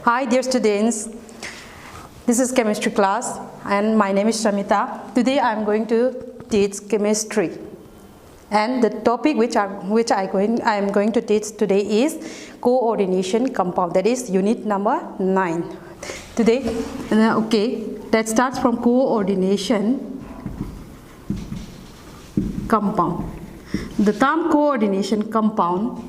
Hi dear students, this is chemistry class and my name is Shamita. Today I am going to teach chemistry and the topic which I am going to teach today is coordination compound, that is unit number 9. Today, okay, let's start from coordination compound. The term coordination compound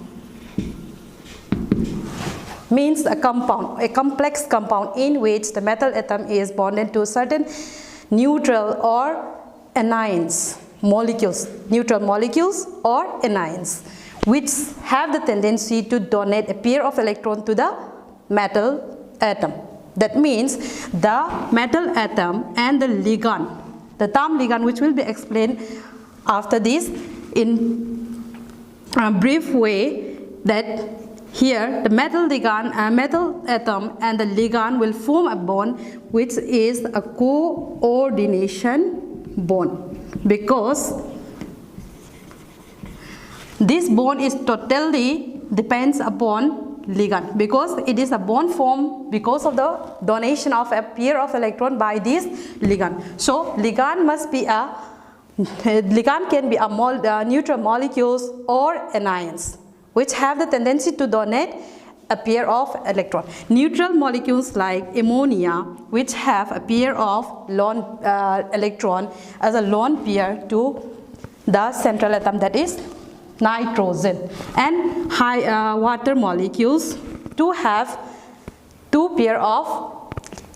means a compound, a complex compound in which the metal atom is bonded to certain neutral or anions molecules, neutral molecules or anions, which have the tendency to donate a pair of electrons to the metal atom. That means the metal atom and the ligand, the term ligand, which will be explained after this in a brief way, that here the metal atom and the ligand will form a bond which is a coordination bond, because this bond is totally depends upon ligand, because it is a bond formed because of the donation of a pair of electron by this ligand. So ligand must be a ligand can be a neutral molecules or anions which have the tendency to donate a pair of electron. Neutral molecules like ammonia, which have a pair of lone electron as a lone pair to the central atom, that is nitrogen, and high water molecules to have two pair of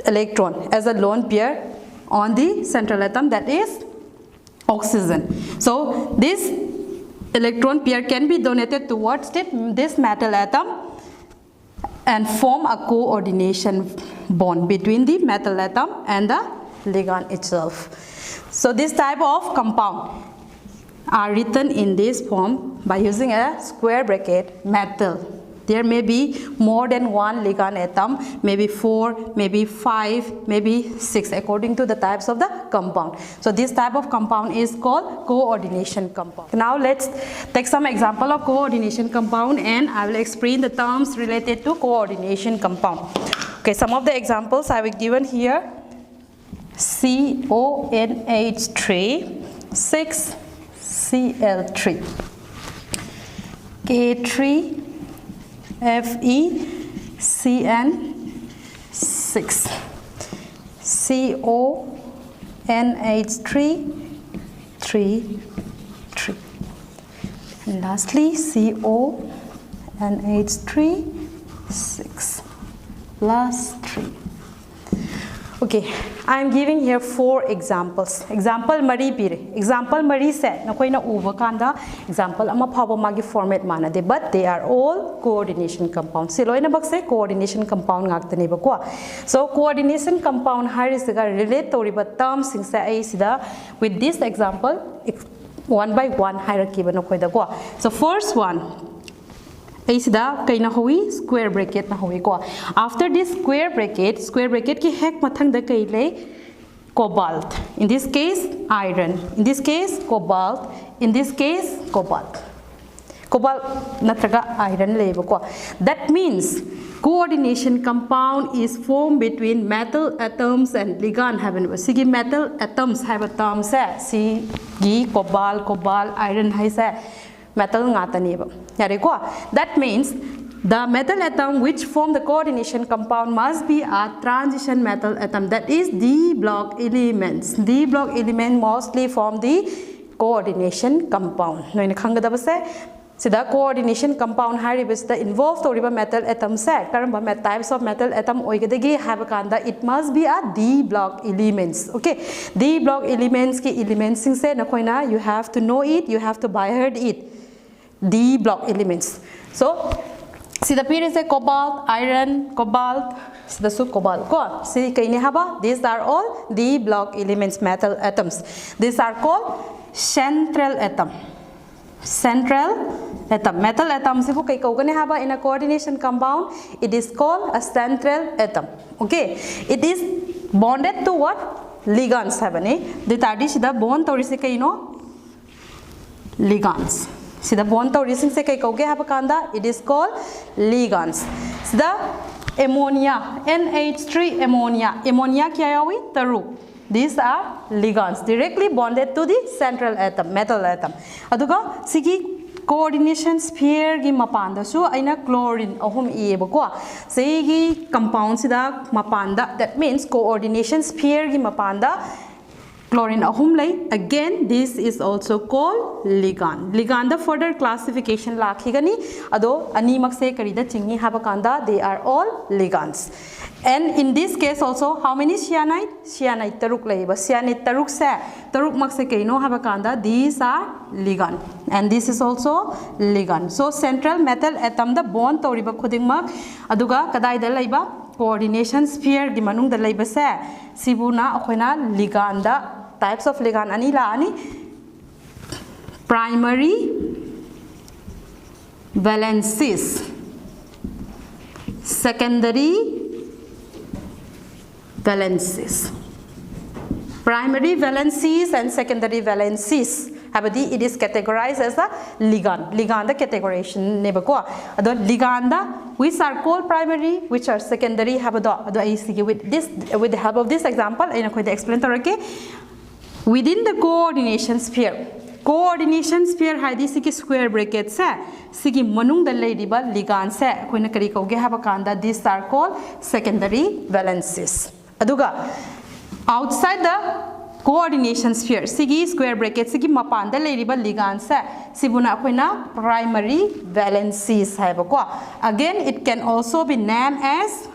electron as a lone pair on the central atom, that is oxygen. So this electron pair can be donated towards this metal atom and form a coordination bond between the metal atom and the ligand itself. So this type of compound are written in this form by using a square bracket metal. There may be more than one ligand atom, maybe 4, maybe 5, maybe 6, according to the types of the compound. So this type of compound is called coordination compound. Now let's take some example of coordination compound and I will explain the terms related to coordination compound. Okay, some of the examples I will given here: CONH3, 6Cl3, K3, FeCN6, CONH3, 3, and lastly CONH3, 6 plus 3. Okay, I am giving here 4 examples. Example Mari pire. Example Mari set. Nakoi na uva kanda. Example ama phaba magi format mana de, but they are all coordination compounds. Siloi na bakse coordination compound ngakta ne bakwa. So coordination compound harisiga relate to riba terms sing sa ai sida with this example one by one hierarchy ba nakoi da kwa. So first one, square bracket na hui ko. After this square bracket ki hek mathang da kai le cobalt. In this case iron. In this case cobalt. In this case cobalt. Cobalt natraga iron le ko. That means coordination compound is formed between metal atoms and ligand have an sigi metal atoms have a term sa si gi cobalt iron hai sa metal ngata ni ba. That means the metal atom which form the coordination compound must be a transition metal atom, that is d block elements. D block element mostly form the coordination compound. Noina khangada se sida coordination compound haribis the involved toriba metal atom se karamba types of metal atom oigedagi have kanda it must be a d block elements. Okay, d block elements ki elements sing se nakoina you have to know it, you have to by heart it. D block elements. So see the period is a cobalt, iron, cobalt, the so cobalt. See kaine haba, these are all D block elements, metal atoms. These are called central atom. Central atom. Metal atom se kai kaugane haba in a coordination compound, it is called a central atom. Okay, it is bonded to what? Ligands have ne. The tadi sida bond tori se kai no ligands. Sida bond to rising se kai kauge have kanda, it is called ligands. Sida ammonia, NH3 ammonia. Ammonia kya yawi? Taruk. These are ligands directly bonded to the central atom, metal atom. Aduga sigi coordination sphere gi mapanda su aina chlorine ahum iebako. Sigi compound sida mapanda, that means coordination sphere gi mapanda chlorine ahum lay. Again, this is also called ligand. Ligand the further classification lakhigani ado animak se karida chingi habakanda, they are all ligands. And in this case also, how many cyanide? Cyanide taruk layba. Cyanide taruk se taruk mak se kaino habakanda, these are ligand. And this is also ligand. So central metal atom the bond toriba khuding mak aduga kadai da layba coordination sphere di manung da layba se sibuna akhona ligand da types of ligand ani la ani primary valencies, secondary valencies. Primary valencies and secondary valencies. Habadi it is categorized as a ligand. Ligand the categorization nebako. Ado liganda which are called primary, which are secondary. Habado ado I with this with the help of this example, I will explain to within the coordination sphere. Coordination sphere hai di sigi square bracket se sigi manung da ladiba ligand se koina kari kauge habakanda, these are called secondary valencies. Aduga outside the coordination sphere sigi square bracket sigi mapanda ladiba ligand se sibuna koina primary valencies hai bako. Again it can also be named as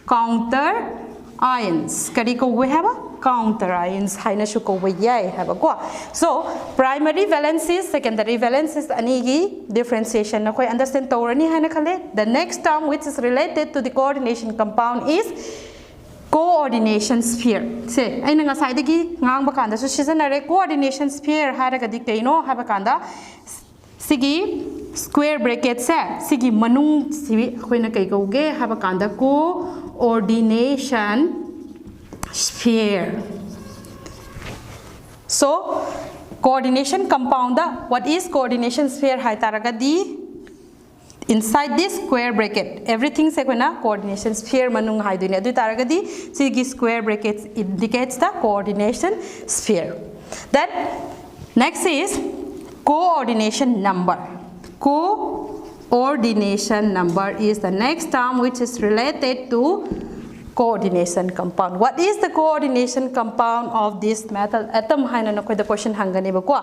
counter ions. Kari kauge haba counter ions haina shu ko yai haba ko. So primary valencies, secondary valencies anigi differentiation na koi understand torani haina khale. The next term which is related to the coordination compound is coordination sphere. Say aina nga side gi ngang bakanda so seasonare coordination sphere haraga dik kaino habakanda sigi square bracket se sigi manung sibi koina kai kauge habakanda coordination sphere. So coordination compound, what is coordination sphere hai taraga di inside this square bracket everything se koina coordination sphere manung hai dune adu taraga di sigi square brackets indicates the coordination sphere. Then next is coordination number. Coordination number is the next term which is related to coordination compound. What is the coordination compound of this metal atom? Haina koi the question hangani ba ko.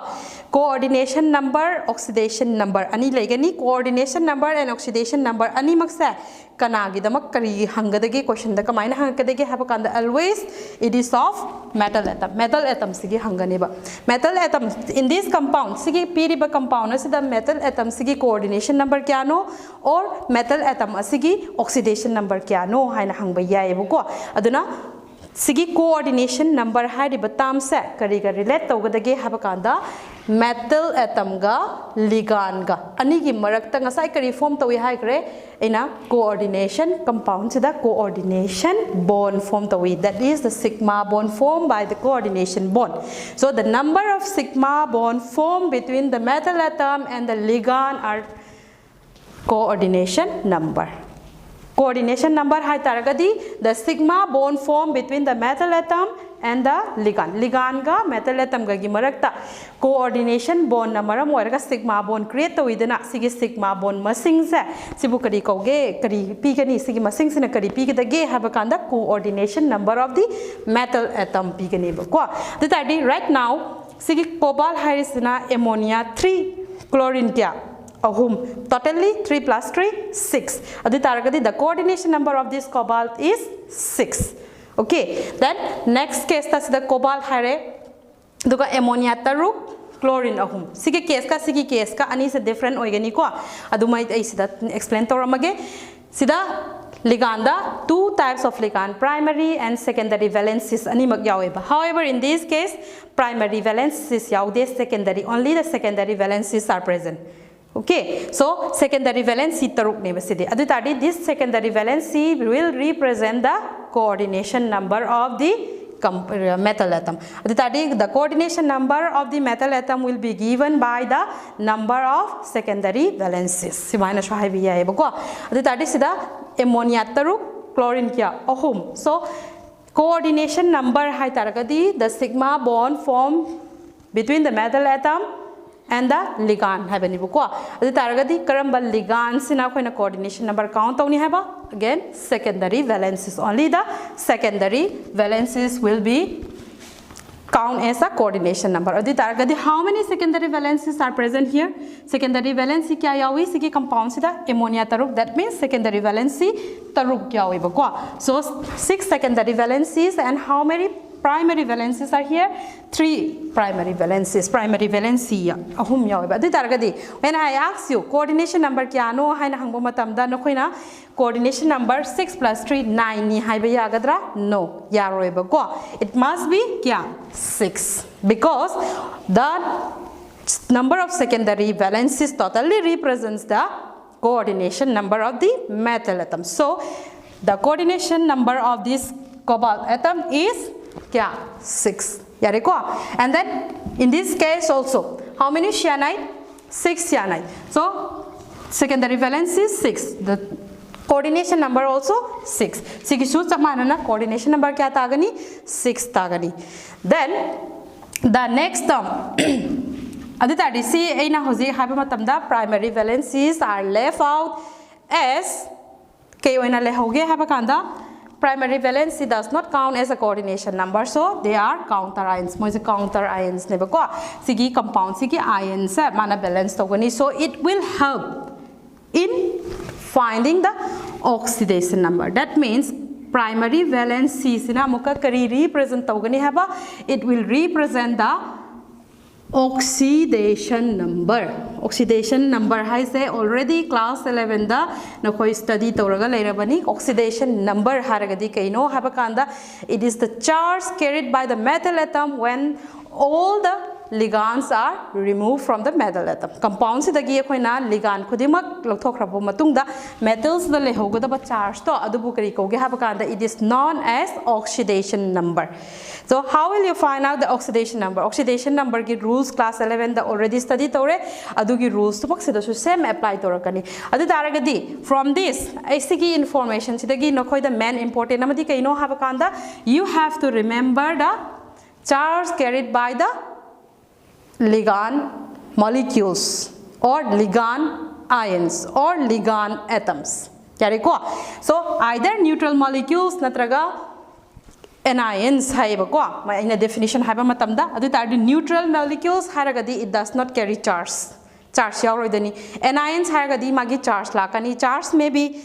Coordination number, oxidation number ani legani. Coordination number and oxidation number ani maksa kanagi damak kari hangadagi question da kamaina hangadagi habakanda always it is of metal atom. Metal atom sigi hangani ba. Metal atom in this compound sigi piri ba compound asida metal atom sigi coordination number kya no or metal atom asigi oxidation number kya no haina hangba yai ko aduna sigi coordination number hari batam se kari ga relate tawgadagi habakanda metal atom ga ligand ga ani gi marakta ngasai kari form tawi hai kre ina coordination compound sida coordination bond form tawi, that is the sigma bond formed by the coordination bond. So the number of sigma bond formed between the metal atom and the ligand are coordination number. Coordination number hai taragadi the sigma bond formed between the metal atom and the ligand. Ligand ga metal atom ga gi marakta coordination bond na maram oiraga sigma bond create tawidana sigi sigma bond masing se sibu kari kauge kari pigani sigi masing sina kari pigidage habakanda coordination number of the metal atom pigani ba ko. That right now sigi cobalt harisina ammonia 3 chlorine kya ahum totally 3 plus 3 6 adi taragadi the coordination number of this cobalt is 6. Okay, then next case tas the cobalt hare duga ammonia taru chlorine ahum sigi case ka ani se different oigani ko adumai ai sida explain toramage sida liganda two types of ligand, primary and secondary valencies ani mag yaweba. However, in this case primary valencies yaude, secondary only the secondary valencies are present. Okay, so secondary valency taruk ne basidi adu tadi this secondary valency will represent the coordination number of the metal atom. Adu tadi the coordination number of the metal atom will be given by the number of secondary valencies. Simaina shwahi biya ebo ko adu tadi sida ammonia taruk chlorine kya ahum. So coordination number hai taragadi the sigma bond formed between the metal atom and the ligand have any book. The taragadi karamba ligand sina coordination number count only have again secondary valences. Only the secondary valences will be count as a coordination number. Adi taragadi how many secondary valences are present here? Secondary valency kya yawi sigi compound sida ammonia taruk. That means secondary valency taruk yawi bakwa. So 6 secondary valencies and how many primary valencies are here? 3 primary valencies. Primary valency ahum yawi ba. Adi taragadi when I ask you coordination number kya no hai na hangbo matamda no koina coordination number 6 plus 3 9 ni hai ba yagadra? No yaroi bakwa. It must be kya 6 because the number of secondary valencies totally represents the coordination number of the metal atom. So the coordination number of this cobalt atom is kya 6. And then in this case also how many cyanide? 6 cyanide. So secondary valence is 6. The coordination number also 6. Sigi su samana coordination number kya tagani? 6 tagani. Then the next term aditadi see aina hoji haba matamda primary valencies are left out as k oina lehoge haba kanda primary valency does not count as a coordination number, so they are counter ions. Mo is counter ions ne ba ko sigi compound sigi ions sa mana balance togani, so it will help in finding the oxidation number. That means primary valency sina muka kari represent togani haba, it will represent the oxidation number. Oxidation number hai say already class 11 da na koi study toraga leirabani. Oxidation number haragadi kaino habakanda, it is the charge carried by the metal atom when all the ligands are removed from the metal atom. Compound si dagi koina ligand khudimak lokthokrabo matungda metals da lehogadaba charge to adubu kari koge habakanda, it is known as oxidation number. So how will you find out the oxidation number? Oxidation number ki rules class 11 da already study tore adugi rules to maksida su same apply torakani. Adu taragadi from this ACG information sidagi nokoi the main important namadi kaino habakanda, you have to remember the charge carried by the ligand molecules or ligand ions or ligand atoms. So either neutral molecules natraga anions hai ba ko in a definition hai ba matamda adu tardi neutral molecules haragadi it does not carry charge yaroidani. Anions haragadi magi charge lakani, charge may be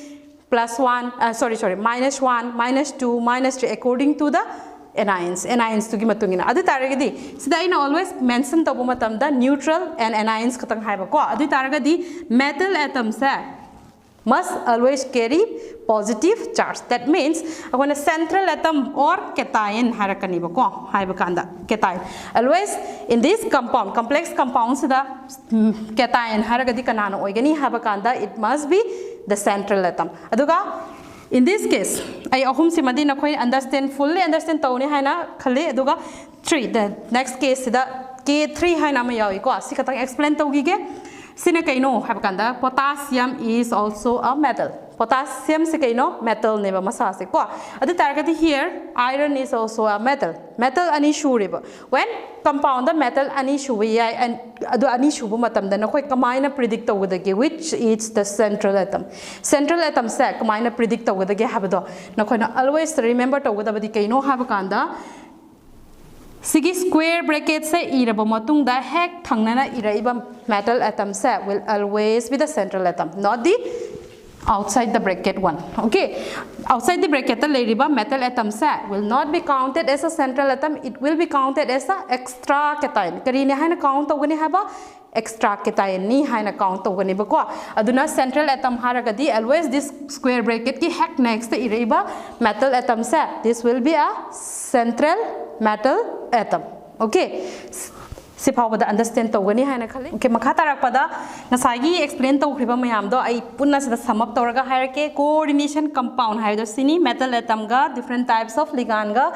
plus 1 minus 1 minus 2 minus 3 according to the anions to gi matungina. Adu taragadi sida ina always mention tabu matamda neutral and anions katang hai ba ko adu taragadi metal atoms must always carry positive charge. That means when a central atom or cation harakani ba ko hai ba kanda cation always in this compound complex compounds the cation haragadi kanano oigani ha ba kanda, it must be the central atom. Aduga in this case I ahum simadi na koi fully understand tawni haina khale aduga 3 the next case sida k3 haina ma yawi ko sikatang explain tawgi ge sina kaino habakanda potassium is also a metal. Potassium se kaino metal neba masase ko adu targati here iron is also a metal ani shuriba when compound the metal ani shubi and adu ani shubu matam da nakoi kamaina predict tawudage which is the central atom sa kamaina predict tawudage habado nakoi na always remember tawudabadi kaino habakanda sigi square bracket se iraba matung da hek thangnana iraiba metal atom set will always be the central atom, not the outside the bracket one. Okay, outside the bracket the leriba metal atom set will not be counted as a central atom, it will be counted as a extra cation. Karine haina count tawgani haba extra cation ni haina count tawgani ba ko aduna central atom haragadi always this square bracket ki hek next the iraiba metal atom set, this will be a central metal atom. Okay, si pawda understand tawgani haina khali. Okay, makha tarakpada nasagi explain tawkhriba mayam do ai punna sida sum up tawraga hairke coordination compound hai do sini metal atom ga different types of ligand ga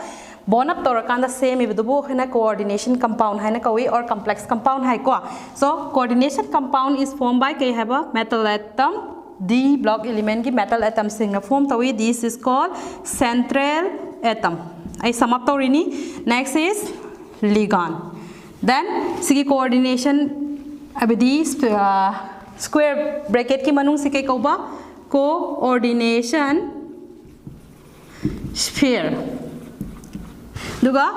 bond up tawrakanda same ibudu khana coordination compound haina kawi or complex compound hai ko. So coordination compound is formed by kai haba metal atom D block element ki metal atom sing form tawi. This is called central atom. I sum up tawrini. Next is ligand. Then sigi coordination abdi square bracket ki manung si kay kauba coordination sphere. Duga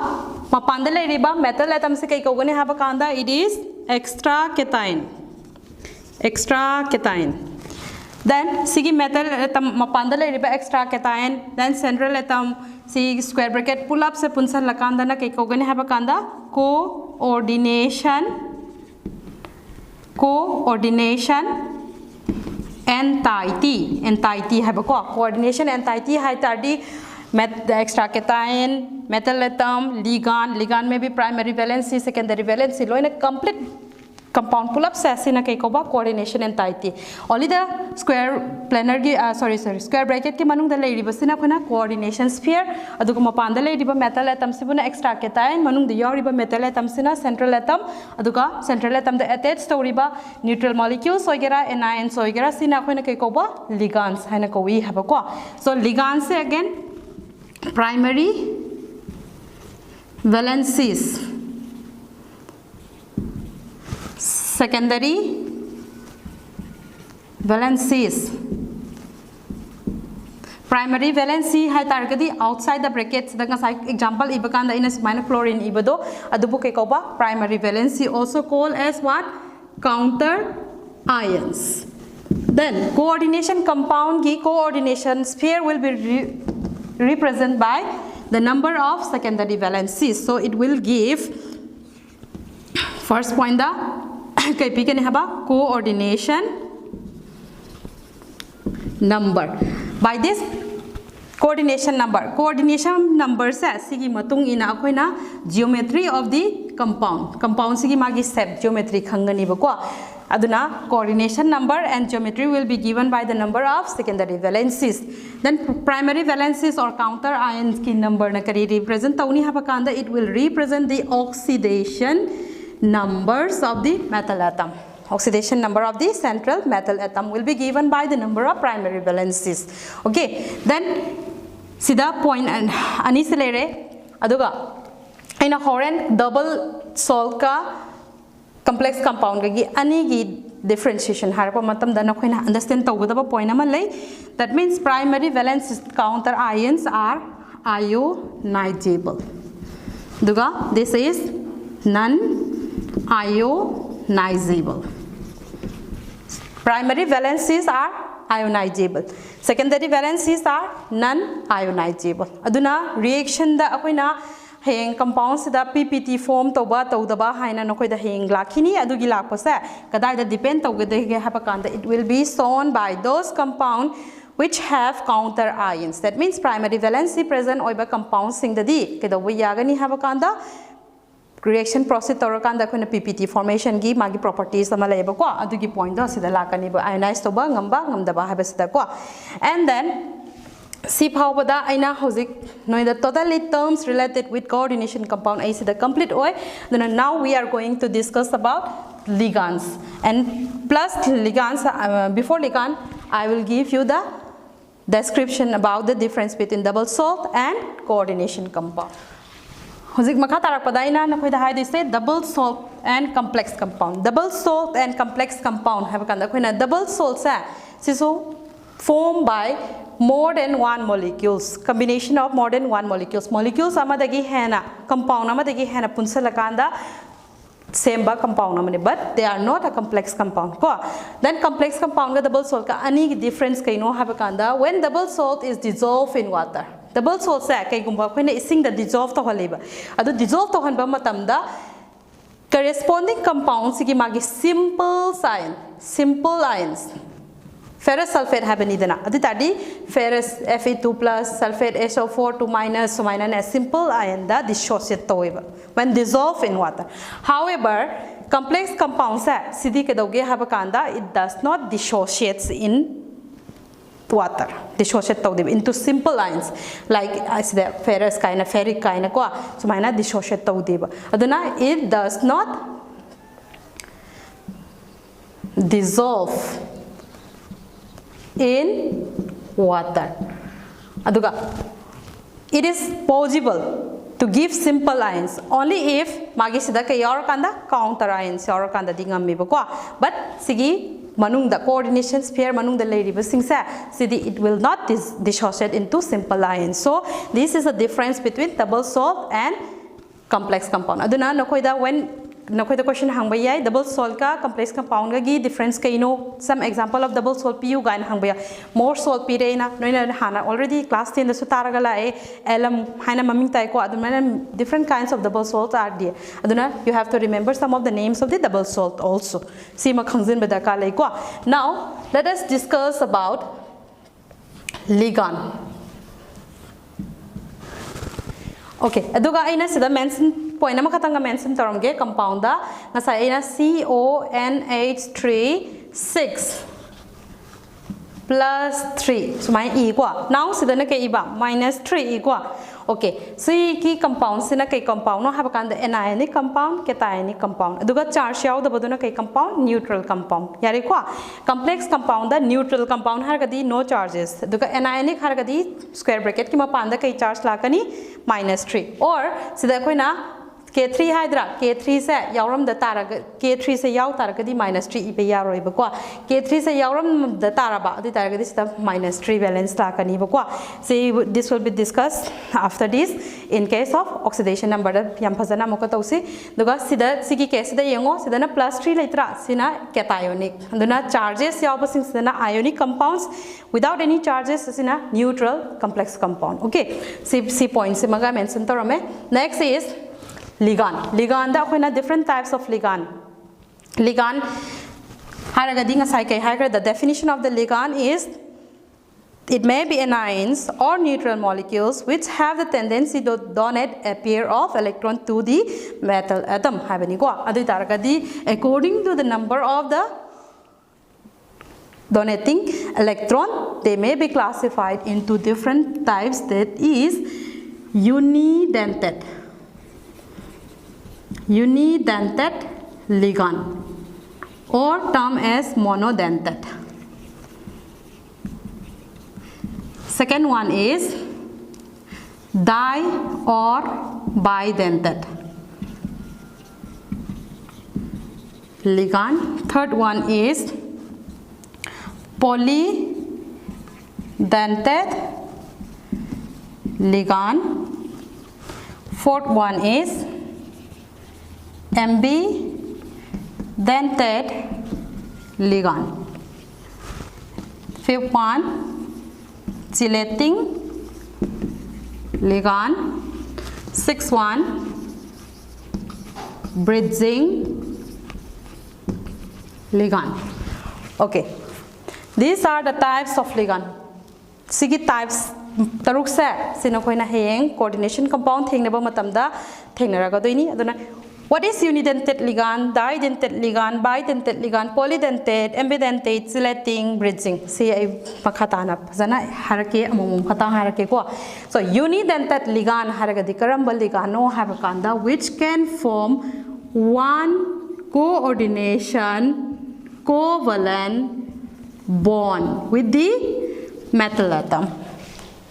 mapanda lairiba metal atom si kay kaugani haba kanda it is extra cation. Then sigi metal atom mapanda lairiba extra cation. Then central atom si square bracket pull up se punsan lakanda na kay kaugani haba kanda coordination entity haba ko coordination entity hai tardi the extra cation metal atom ligand में भी primary valency secondary valency loina complete compound pull up se na kai ko ba coordination entity only the square planar gi square bracket ki manung da lei ri basina khona coordination sphere adu ko mapan da lei ri ba metal atom sibuna extra cation manung da yori ba metal atom sina central atom adu ka central atom da attached story ba neutral molecules soigera anions soigera sina khona kai ko ba ligands haina ko wi haba ko so ligands se again primary valencies secondary valencies primary valency hai targadi outside the brackets da ngasai example ibakanda in a minor chlorine ibado adubu ke koba primary valency also called as what counter ions. Then coordination compound ki coordination sphere will be represented by the number of secondary valencies, so it will give first point the KP can have a coordination number. By this coordination number says sigi matung ina akoina geometry of the compound sigi magi step geometry khangani ba ko aduna coordination number and geometry will be given by the number of secondary valencies. Then primary valencies or counter ions ki number na kari represent tawni haba kanda it will represent the oxidation numbers of the metal atom. Oxidation number of the central metal atom will be given by the number of primary valencies. Okay, then sida point and anisilere aduga ina horen double salt ka complex compound gi ani gi differentiation harpa matam da na khoina understand tawgada point ama lay that means primary valencies counter ions are ionizable. Duga this is non ionizable. Primary valencies are ionizable. Secondary valencies are non-ionizable. Aduna reaction da akoina heng compounds da PPT form toba tawdaba haina nokoi da heng lakhini adugi lakpo sa kadai da depend tawgade ge hapakanda it will be shown by those compound which have counter ions. That means primary valency present oiba compounds sing da di kedawa yagani hapakanda reaction process torakanda khona PPT formation gi magi properties ama leba ko adugi point da sida lakani ba ionize to ba ngamba ngamdaba haba sida ko. And then see how bada aina hozik no the totally terms related with coordination compound I see the complete way. Then now we are going to discuss about ligands and plus ligands before ligand I will give you the description about the difference between double salt and coordination compound. Hozik makha tarak padaina na khoida hai this double salt and complex compound. Double salt and complex compound have kanda khoina double salt sa so formed by more than one molecules, combination of more than one molecules amadagi hena compound amadagi hena punsalakanda same ba compound amane but they are not a complex compound ko. Then complex compound ga double salt ka ani difference kaino have kanda when double salt is dissolved in water. Double salt sa kay gumba khoina ising da dissolve to haliba adu dissolve to hanba matamda corresponding compounds sigi magi simple ions ferrous sulfate have nidana adu tadi ferrous Fe2 plus sulfate SO4 2 minus so minus as simple ion da dissociate toiba when dissolved in water. However complex compounds sa sidi kedoge have kanda it does not dissociates in water dissociate into simple ions like as the ferrous kind of ferric kind ko so maina dissociate tawdeba aduna it does not dissolve in water. Aduga, it is possible to give simple ions only if magi sida ka yarakanda counter ions yarakanda dingam bako. But sigi manung the coordination sphere manung the lady sidi it will not dissociate into simple ions. So this is a difference between double salt and complex compound. Aduna nakoida when nakoida question hangba yai double salt ka complex compound ga gi difference ka some example of double salt pu ga hangba more salt pi reina noina hana already class 10 da sutara ga lai elam haina maming tai ko aduna different kinds of double salt are there. Aduna you have to remember some of the names of the double salt also. Sima khangzin bada ka lai ko. Now let us discuss about ligand. Okay, aduga aina sida mention point nama katanga mention taramge compound da ngasa aina CONH3 6 plus 3 so my equal now sida na ke iba minus 3 equal. Okay, so ki compound sina ke compound no have kanda anionic compound cationic compound aduga charge yaw da baduna ke compound neutral compound yare ko complex compound da neutral compound har kadi no charges aduga anionic har kadi square bracket ki mapanda ke charge lakani minus 3 or sida koina K3 hydra K3 se yauram da tara K3 se yaw tara kadi minus 3 ipe yaroi bakwa K3 se yauram da tara ba adi tara kadi sida minus 3 valence ta kani bakwa. See this will be discussed after this in case of oxidation number da yam phajana moka tausi duga sida sigi case da yengo sida na plus 3 letra sina cationic aduna charges yaw basing sida na ionic compounds without any charges sina neutral complex compound. Okay, see points se maga mention tarame. Next is ligand. Ligand da koina different types of ligand. Ligand haragadi ngasai kai hagra the definition of the ligand is it may be anions or neutral molecules which have the tendency to donate a pair of electron to the metal atom habani ko adi taragadi according to the number of the donating electron they may be classified into different types, that is unidentate ligand or termed as monodentate. Second one is di or bidentate ligand. Third one is polydentate ligand. Fourth one is ambidentate ligand. Fifth one chelating ligand. Sixth one bridging ligand. Okay, these are the types of ligand. Sigi types taruk se sino koina heng coordination compound thengnaba matamda thengnaraga doini aduna what is unidentate ligand, didentate ligand, bidentate ligand, polydentate, ambidentate, chelating, bridging. See makata na jana harake amum khata harake ko. So unidentate ligand haragadi karamba ligand no have kanda which can form one coordination covalent bond with the metal atom.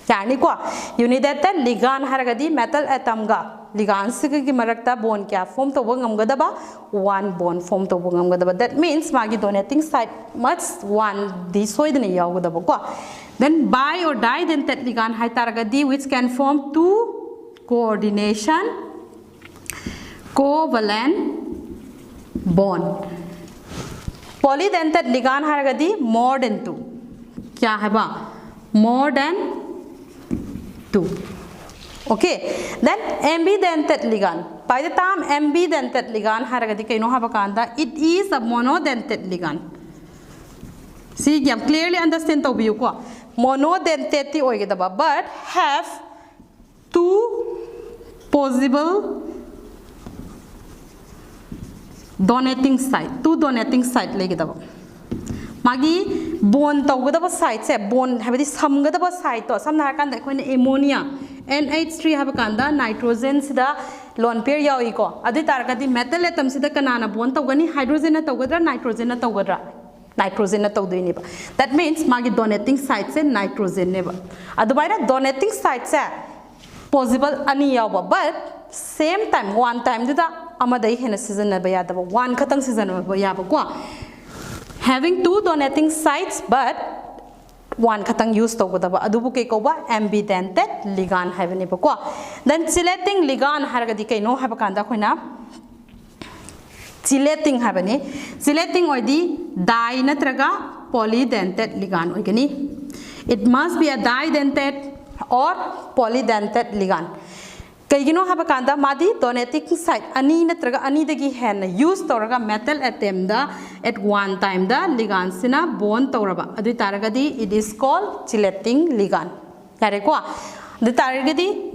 Yani ko unidentate ligand haragadi metal atom ga ligand sigi marakta bond kya form to bangam gadaba one bond form to bangam gadaba. That means magi donating side must one disoidne yaw gadaba ko. Then bi or didentate ligand hai taragadi which can form two coordination covalent bond. Polydentate ligand haragadi more than two. Kya hai ba? More than 2. Okay, then ambidentate ligand. By the time ambidentate ligand haragadi kaino habakanda, it is a monodentate ligand. See, you clearly understand to be ko. Monodentate oigedaba, but have two possible donating site. Two donating site legedaba. Magi bond tawgadaba site se bond habadi samgadaba site to samna hakanda koina ammonia NH3 habakanda nitrogen sida lone pair yawi ko adi targadi metal atom sida kanana bond tawgani hydrogen na tawgadra nitrogen na tawgadra nitrogen na tawdoini ba. That means magi donating site se nitrogen ne ba. Adubaina donating site se possible ani yawa, but same time one time da amadai hena season na ba yada ba, one khatang season na ba yaba ko. Having two donating sites but one khatang use to ba adubu ke ko ba ambidentate ligand haveni ba ko. Then chelating ligand haragadi kai no haba kanda khoina chelating haveni chelating oidi di natraga polydentate ligand oigani. It must be a didentate or polydentate ligand. Kaigino haba kanda madi donating site ani natraga ani dagi hen use toraga metal atom da at one time da ligand sina bond toraba adu taragadi it is called chelating ligand. Yare ko the taragadi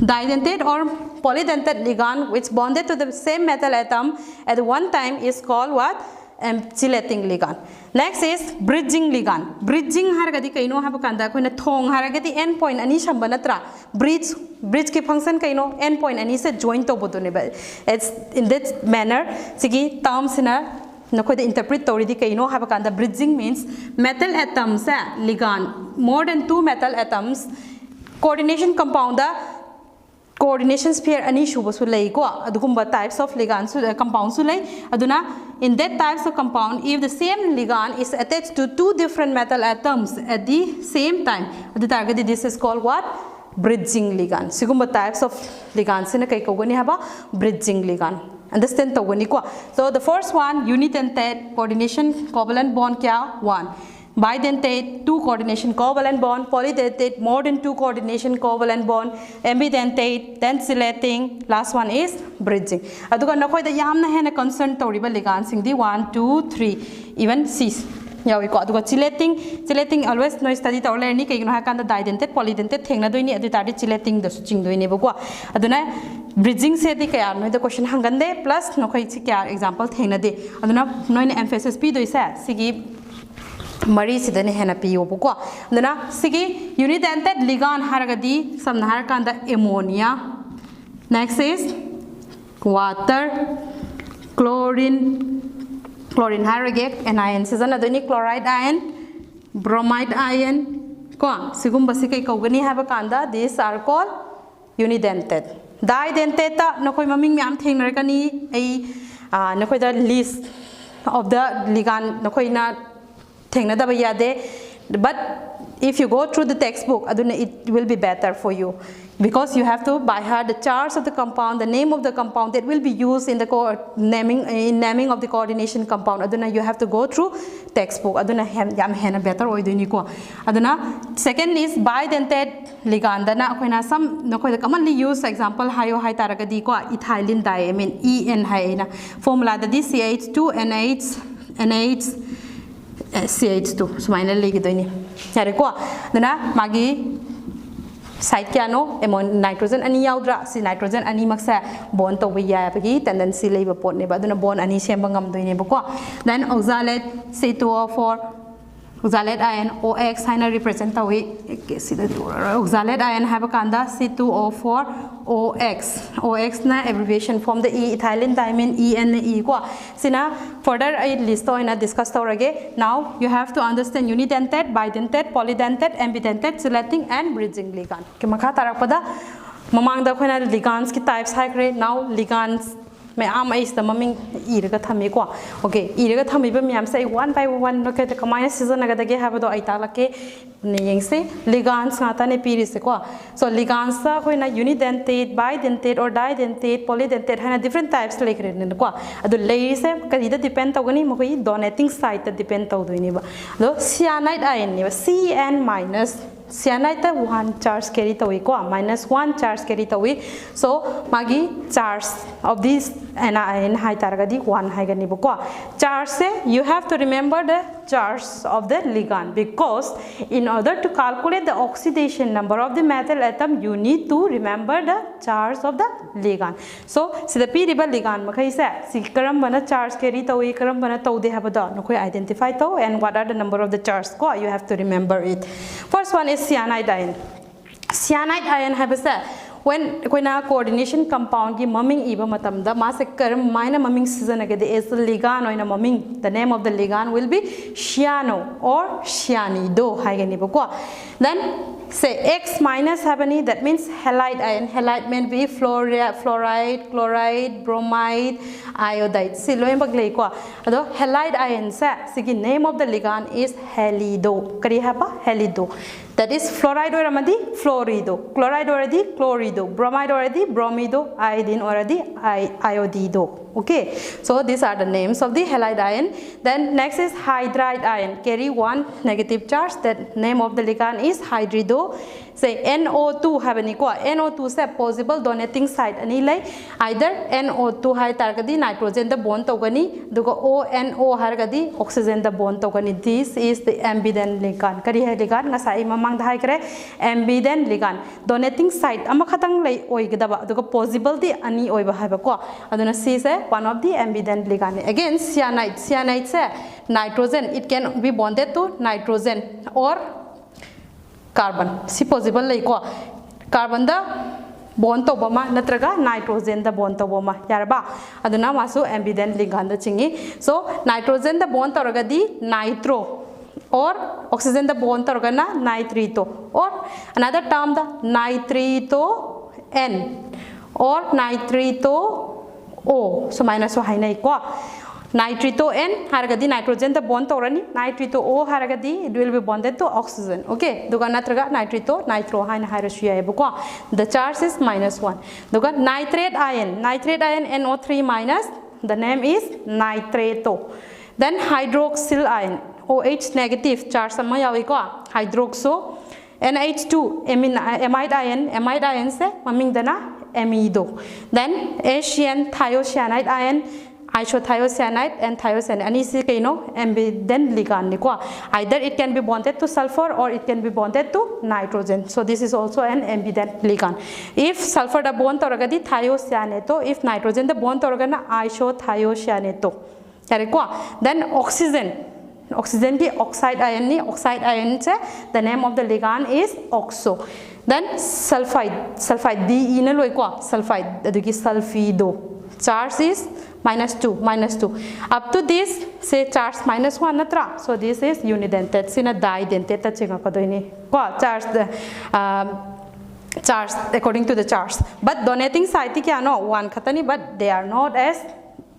didentate or polydentate ligand which bonded to the same metal atom at one time is called what? Chelating ligand. Next is bridging ligand. Bridging haragadi kaino haba kanda koina thong haragadi end point ani shamba natra bridge ki function kaino end point ani se join to bodo ne ba. It's in that manner sigi terms na nakoy interpret tori di kaino haba kanda bridging means metal atoms ligand more than two metal atoms coordination compound coordination pair ani shuba su lay ko adugumba types of ligands compounds su lay aduna in that types of compound if the same ligand is attached to two different metal atoms at the same time adu target this is called what? Bridging ligand. Sigumba types of ligands in a kai kogani haba bridging ligand. Understand to gani ko. So the first one unidentate coordination covalent bond kya 1. Bidentate, 2 coordination covalent bond, polydentate, more than 2 coordination covalent bond, ambidentate, then chelating, last one is bridging. Aduga nakoy da yamna hena concern toriba ligand singdi 1, 2, 3, even 6. Yawi ko aduga chelating always no study to learn ni kay gino hakanda didentate, polydentate thengna doini adu tadi chelating da suching doini bako. Aduna bridging se di kaya no the question hangande plus nakoy si kaya example thengna de. Aduna no emphasis pi doi sa sigi Mari sidane hena piyo buko. Dana sigi unidentate ligand haragadi samna harakanda ammonia. Next is water, chlorine haragek anion season adoni chloride ion, bromide ion. Ko sigum basikai kogani habakanda these are called unidentate. Didentate ta nakoi maming myam thengnarakani ai nakoi the list of the ligand nakoi na but if you go through the textbook it will be better for you because you have to by heart the charts of the compound, the name of the compound that will be used in the naming of the coordination compound. Aduna you have to go through textbook. Aduna yam hena better oiduni ko. Aduna second is bidentate ligand. Dana koina some nakoy commonly used example hayo hay taragadi ko ethylene diamine EN hay na formula that is CH2NH CH2 so minor lagi doini yare ko dana magi site kya no nitrogen ani yaudra si nitrogen ani maksa bond to ya bagi tendency leba pot ne ba dana bond ani semba ngam doini ba ko then oxalate C2O4 oxalate ion OX haina represent tawi sida oxalate ion have kanda C2O4 OX na abbreviation from the ethylene diamine ENE ko sina further I list oina discuss torage. Now you have to understand unidentate, bidentate, polydentate, ambidentate, chelating and bridging ligand ke makha tarakpada mamang da khoina ligands ki types haikre. Now ligands मैं आम ऐस the ममिंग Irga थमी को okay Irga थमी बे ma'am से one by one no के त कमाय सीजन नगद के have दो आइता लके नेयंग से ligands ngata ne piri se ko so ligands sa khoina unidentate, bidentate or didentate, polydentate hana different types like re ne ko adu lei se kadi da depend tawgani mo koi donating site ta depend taw doini ba do cyanide ion ni ba Cn minus cyanide ta 1 charge carry tawi ko minus 1 charge carry tawi so magi charge of this anion hai targadi 1 hai gani ba ko charge se you have to remember the charge of the ligand because in order to calculate the oxidation number of the metal atom you need to remember the charge of the ligand so sida piriba ligand makai se si karam bana charge carry tawi karam bana tawde habada nokoi identify taw and what are the number of the charge ko you have to remember it. First one is cyanide ion. Cyanide ion have a when coordination compound ki maming iba matamda mase karam minor maming sijanagade is the ligand oina maming, the name of the ligand will be cyano or cyanido haigani bako. Then say X minus habani, that means halide ion. Halide mean be fluoride, chloride, bromide, iodide. Si loy baglay ko. Ado halide ion sa sige name of the ligand is halido. Kari haba halido. That is fluoride already fluorido, chloride already chlorido, bromide already bromido, iodine already iodido. Okay, so these are the names of the halide ion. Then next is hydride ion, carry one negative charge. That name of the ligand is hydrido. Say NO2 have any ko, NO2 se possible donating site ani lay either NO2 hai targadi nitrogen the bond togani, dugo ONO hargadi oxygen the bond togani. This is the ambident ligand. Kari hai ligand ngasai mamang dahai kare ambident ligand. Donating site ama khatang lay oigdaba dugo possible di ani oiba haiba ko. Aduna C se one of the ambident ligand. Again cyanide, cyanide se nitrogen, it can be bonded to nitrogen or carbon. Si possible lay ko carbon da bond to bama natraga nitrogen da bond to bama yarba aduna masu ambident ligand da chingi. So nitrogen da bond toragadi nitro or oxygen da bond toragana nitrito, or another term da nitrito N or nitrito O. So minus 1 hainai ko nitrito N haragadi nitrogen the bond torani, nitrito O haragadi it will be bonded to oxygen. Okay, duga natraga nitrito nitro haina harashiya ebuko. The charge is -1. Duga nitrate ion, nitrate ion NO3 minus, the name is nitrato. Then hydroxyl ion, OH negative charge sama yawi ko hydroxo. NH2 amide ion se maming dana amido. Then Asian thiocyanide ion, isothiocyanide and thiocyanide. And is ambident ligand nikwa. Either it can be bonded to sulfur or it can be bonded to nitrogen. So this is also an ambident ligand. If sulfur the bond toragadi thiocyaneto, if nitrogen the bond toragana isothiocyaneto. Then oxygen ki oxide ion se the name of the ligand is oxo. Then sulfide D ina loi ko sulfide adugi sulfido. Charge is -2. Up to this say charge -1 natra. So this is unidentate. Sina didentate ta chinga ko doini ko charge the charge according to the charge. But donating site kya no one khatani, but they are not as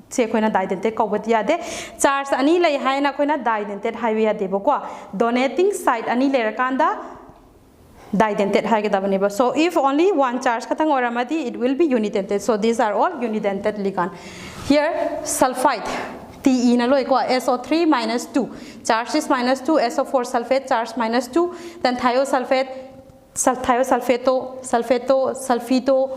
se koina didentate ko batia de charge ani lai haina koina didentate haiya debo ko donating site ani le rakanda didentate haigadabaneba. So if only one charge khatang oramati, it will be unidentate. So these are all unidentate ligand. Here sulfide Te na loi ko SO3 -2 charge is -2, SO4 sulfate charge -2, then thiosulfate sulfito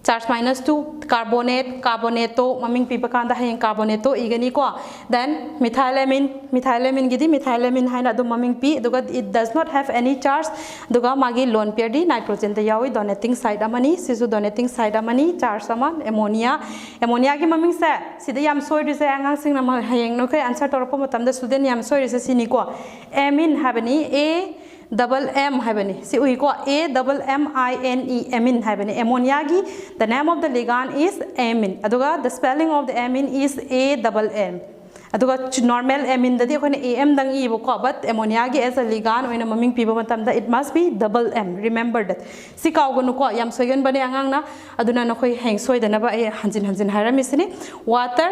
charge -2, carbonato maming pipakanda hayeng carbonato igani ko. Then methylamine gidi methylamine haina do maming pi duga it does not have any charge duga magi lone pair di nitrogen da yawi donating side amani sisu donating side amani charge saman ammonia gi maming sa sida yam soi ri sa angang sing na hayeng no kai answer toropo matam da student yam soi ri sa sini ko amine habani a double M habani. See we go AMMINE amine habani. Ammonia gi the name of the ligand is amine. Aduga the spelling of the amine is AMM. Aduga normal amine dadi ko AM dang I ko, but ammonia gi as a ligand when maming piba matam da it must be double M. Remember that. See kaw gonu ko yam soigan bani angang na aduna na koi hang soi dana ba hanjin haramisini water.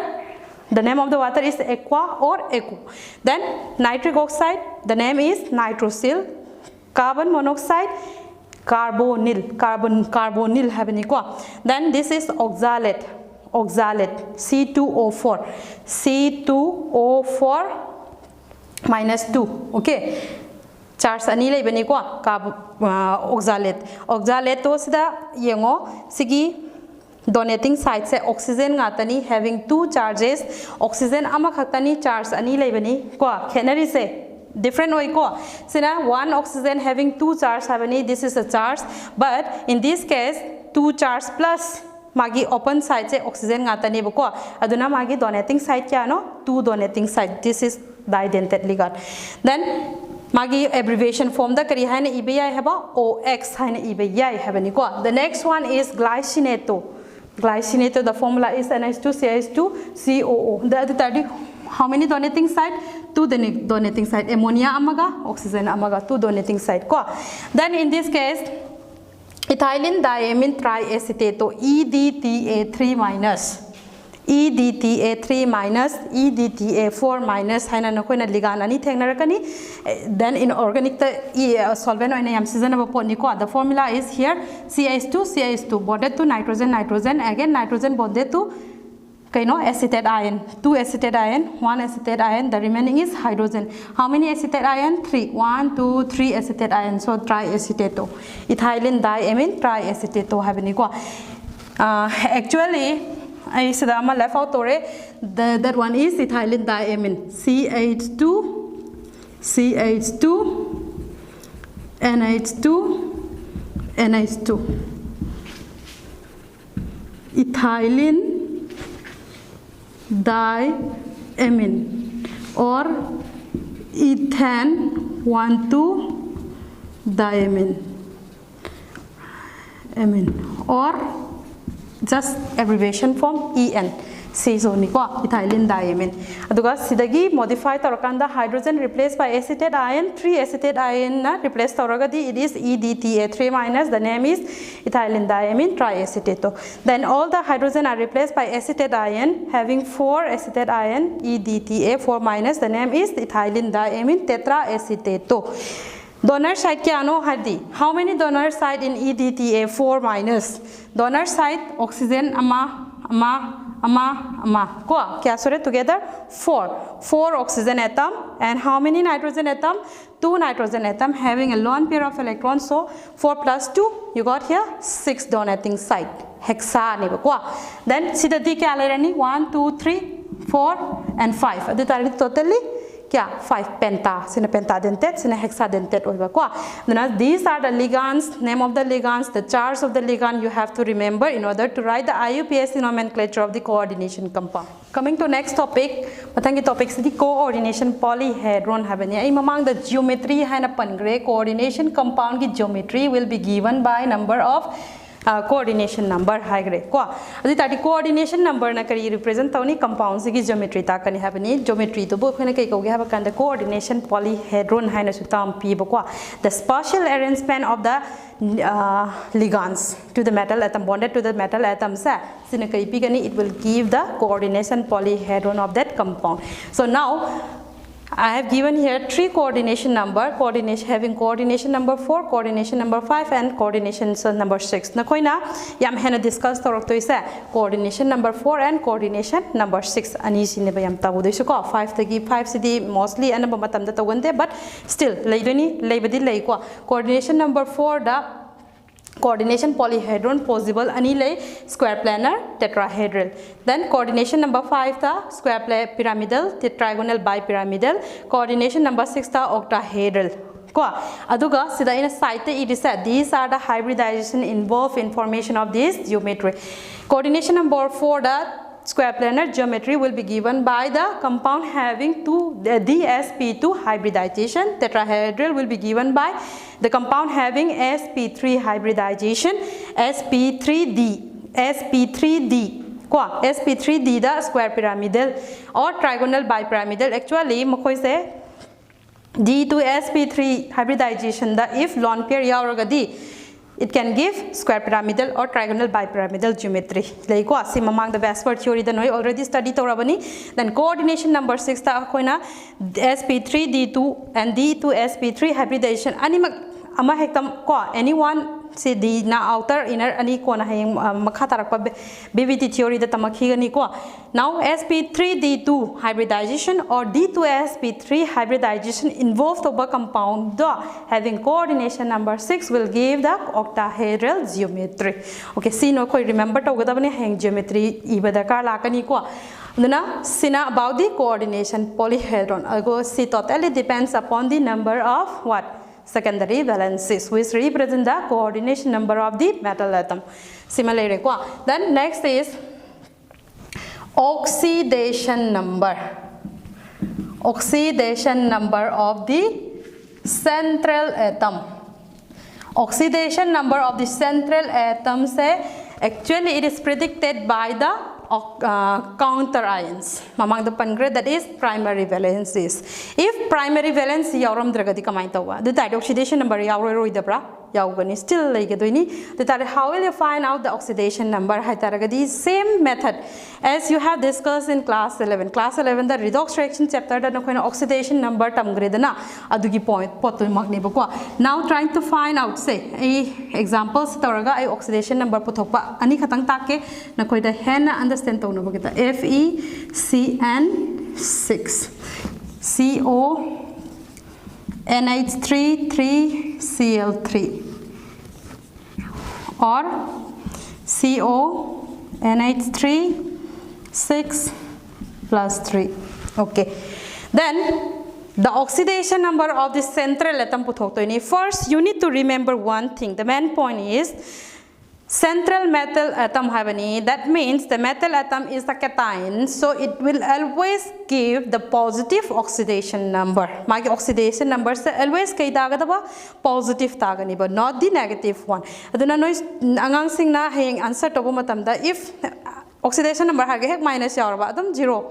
The name of the water is aqua or eco. Then nitric oxide, the name is nitrosyl. Carbon monoxide, carbonyl habani ko. Then this is oxalate C2O4 -2. Okay, charge ani lai bani ko oxalate to sida yengo sigi donating site se oxygen ngatani having 2 charges, oxygen ama khatani charge ani lai bani ko khenari se different way ko sina one oxygen having 2 charge habani, this is a charge, but in this case 2 charge plus magi open side se oxygen ngatani ko aduna magi donating side kya no 2 donating side. This is didentate ligand. Then Magi abbreviation form da kari haina ibe yai haba OX haina ibe yai habani ko. The next one is glycinato. Glycinato, the formula is NH2 CH2 COO. The other how many donating side? 2 donating side. Ammonia amaga, oxygen amaga, 2 donating side ko. Then in this case, ethylene diamine triacetato EDTA3 minus. EDTA3 minus EDTA4 minus haina na koina ligand ani thengnarakani. Then in organic solvent oina yam seasonable pot ni ko. The formula is here CH2 bonded to nitrogen again nitrogen bonded to acetate ion, 2 acetate ion, 1 acetate ion, the remaining is hydrogen. How many acetate ion? 3. 1, 2, 3 acetate ion, so triacetato. Ethylene diamine triacetato habani ko. Actually, I said I'm left out that one is ethylene diamine. CH2, NH2. Ethylene diamine or ethane 1,2 diamine or just abbreviation form EN. So ethylene diamine. Aduga sidagi modify tarakanda hydrogen replaced by acetate ion, 3 acetate ion replaced taragadi, it is EDTA3 minus, the name is ethylene diamine triacetato. Then all the hydrogen are replaced by acetate ion having 4 acetate ion, EDTA4 minus, the name is ethylene diamine tetraacetato. Donor side kya no hadi? How many donor side in EDTA4 minus? Donor side oxygen ama. Ko kya sore together 4 oxygen atom and how many nitrogen atom? 2 nitrogen atom having a lone pair of electrons, so 4 plus 2 you got here 6 donating side hexa ne ko. Then sidati kya le rani 1 2 3 4 and 5 adi tari totally kya 5 penta, sina pentadentate, sina hexadentate hoiba ko. Then these are the ligands, name of the ligands, the charge of the ligand you have to remember in order to write the IUPAC nomenclature of the coordination compound. Coming to next topic, mathangi topic is the coordination polyhedron habani. Ai mamang the geometry haina pangre coordination compound ki geometry will be given by number of coordination number high grade ko adi tati coordination number na kari represent tawni compound gi geometry ta kani habani geometry to bo khona kai ko ge haba kan the coordination polyhedron haina su tam pi bo ko the spatial arrangement of the ligands to the metal atom bonded to the metal atom sa sina kari pi gani it will give the coordination polyhedron of that compound. So now I have given here 3 coordination number, having coordination number 4, coordination number 5 and coordination number 6. Na koina yam hena discuss torok to isa coordination number 4 and coordination number 6 ani sine ba yam tabu do ko 5 tagi 5 cd mostly ana ba matam da tawande but still leidoni leibadi lei ko coordination number 4 da coordination polyhedron possible ani lay square planar tetrahedral. Then coordination number 5 the square pyramidal tetragonal bipyramidal. Coordination number 6 the octahedral. Ko aduga sida in a site it is said these are the hybridization involved in formation of this geometry. Coordination number 4 the square planar geometry will be given by the compound having DsP2 hybridization. Tetrahedral will be given by the compound having sp3 hybridization. sp3d sp3d the square pyramidal or trigonal bipyramidal. Actually makoi se d to sp3 hybridization the if lone pair yauragadi it can give square pyramidal or trigonal bipyramidal geometry. Like asim among the backward theory the noi already studied torabani. Then coordination number 6 ta koina sp3d2 and d to sp3 hybridization ani ama hektam ko anyone se d na outer inner ani ko na hayeng makha tarak pa BVT theory da tamakhi gani ko. Now sp3d2 hybridization or d to sp3 hybridization involved of a compound having coordination number 6 will give the octahedral geometry. Okay, see no koi remember to gadabani hang geometry ibadakar lakani ko. Now, sina about the coordination polyhedron. Ago see totally depends upon the number of what? Secondary valencies, which represent the coordination number of the metal atom. Similarly, then next is oxidation number. Oxidation number of the central atom. Oxidation number of the central atom say actually it is predicted by the counter ions. Mamang the pangre that is primary valencies. If primary valence yauram dragadi kamai tawa. The tide oxidation number yauro idabra yaugani still like doini. The tide how will you find out the oxidation number? Hytaragadi same method as you have discussed in class 11. Class 11 the redox reaction chapter that no oxidation number tamgredana adugi point potu magni bakwa. Now trying to find out say examples taraga I oxidation number puthokpa ani khatang take na koi da hen understand to no bagita FeCN6 CO NH3 3Cl3 or CO NH3 6 plus 3. Okay, then the oxidation number of the central atom puthoktoini. First you need to remember one thing. The main point is central metal atom havani. That means the metal atom is a cation, so it will always give the positive oxidation number. My oxidation number is always kay dagadaba positive tagani, but not the negative one. Aduna noise angang sing na hayang answer to matamda if oxidation number hagehek minus yarba adam 0.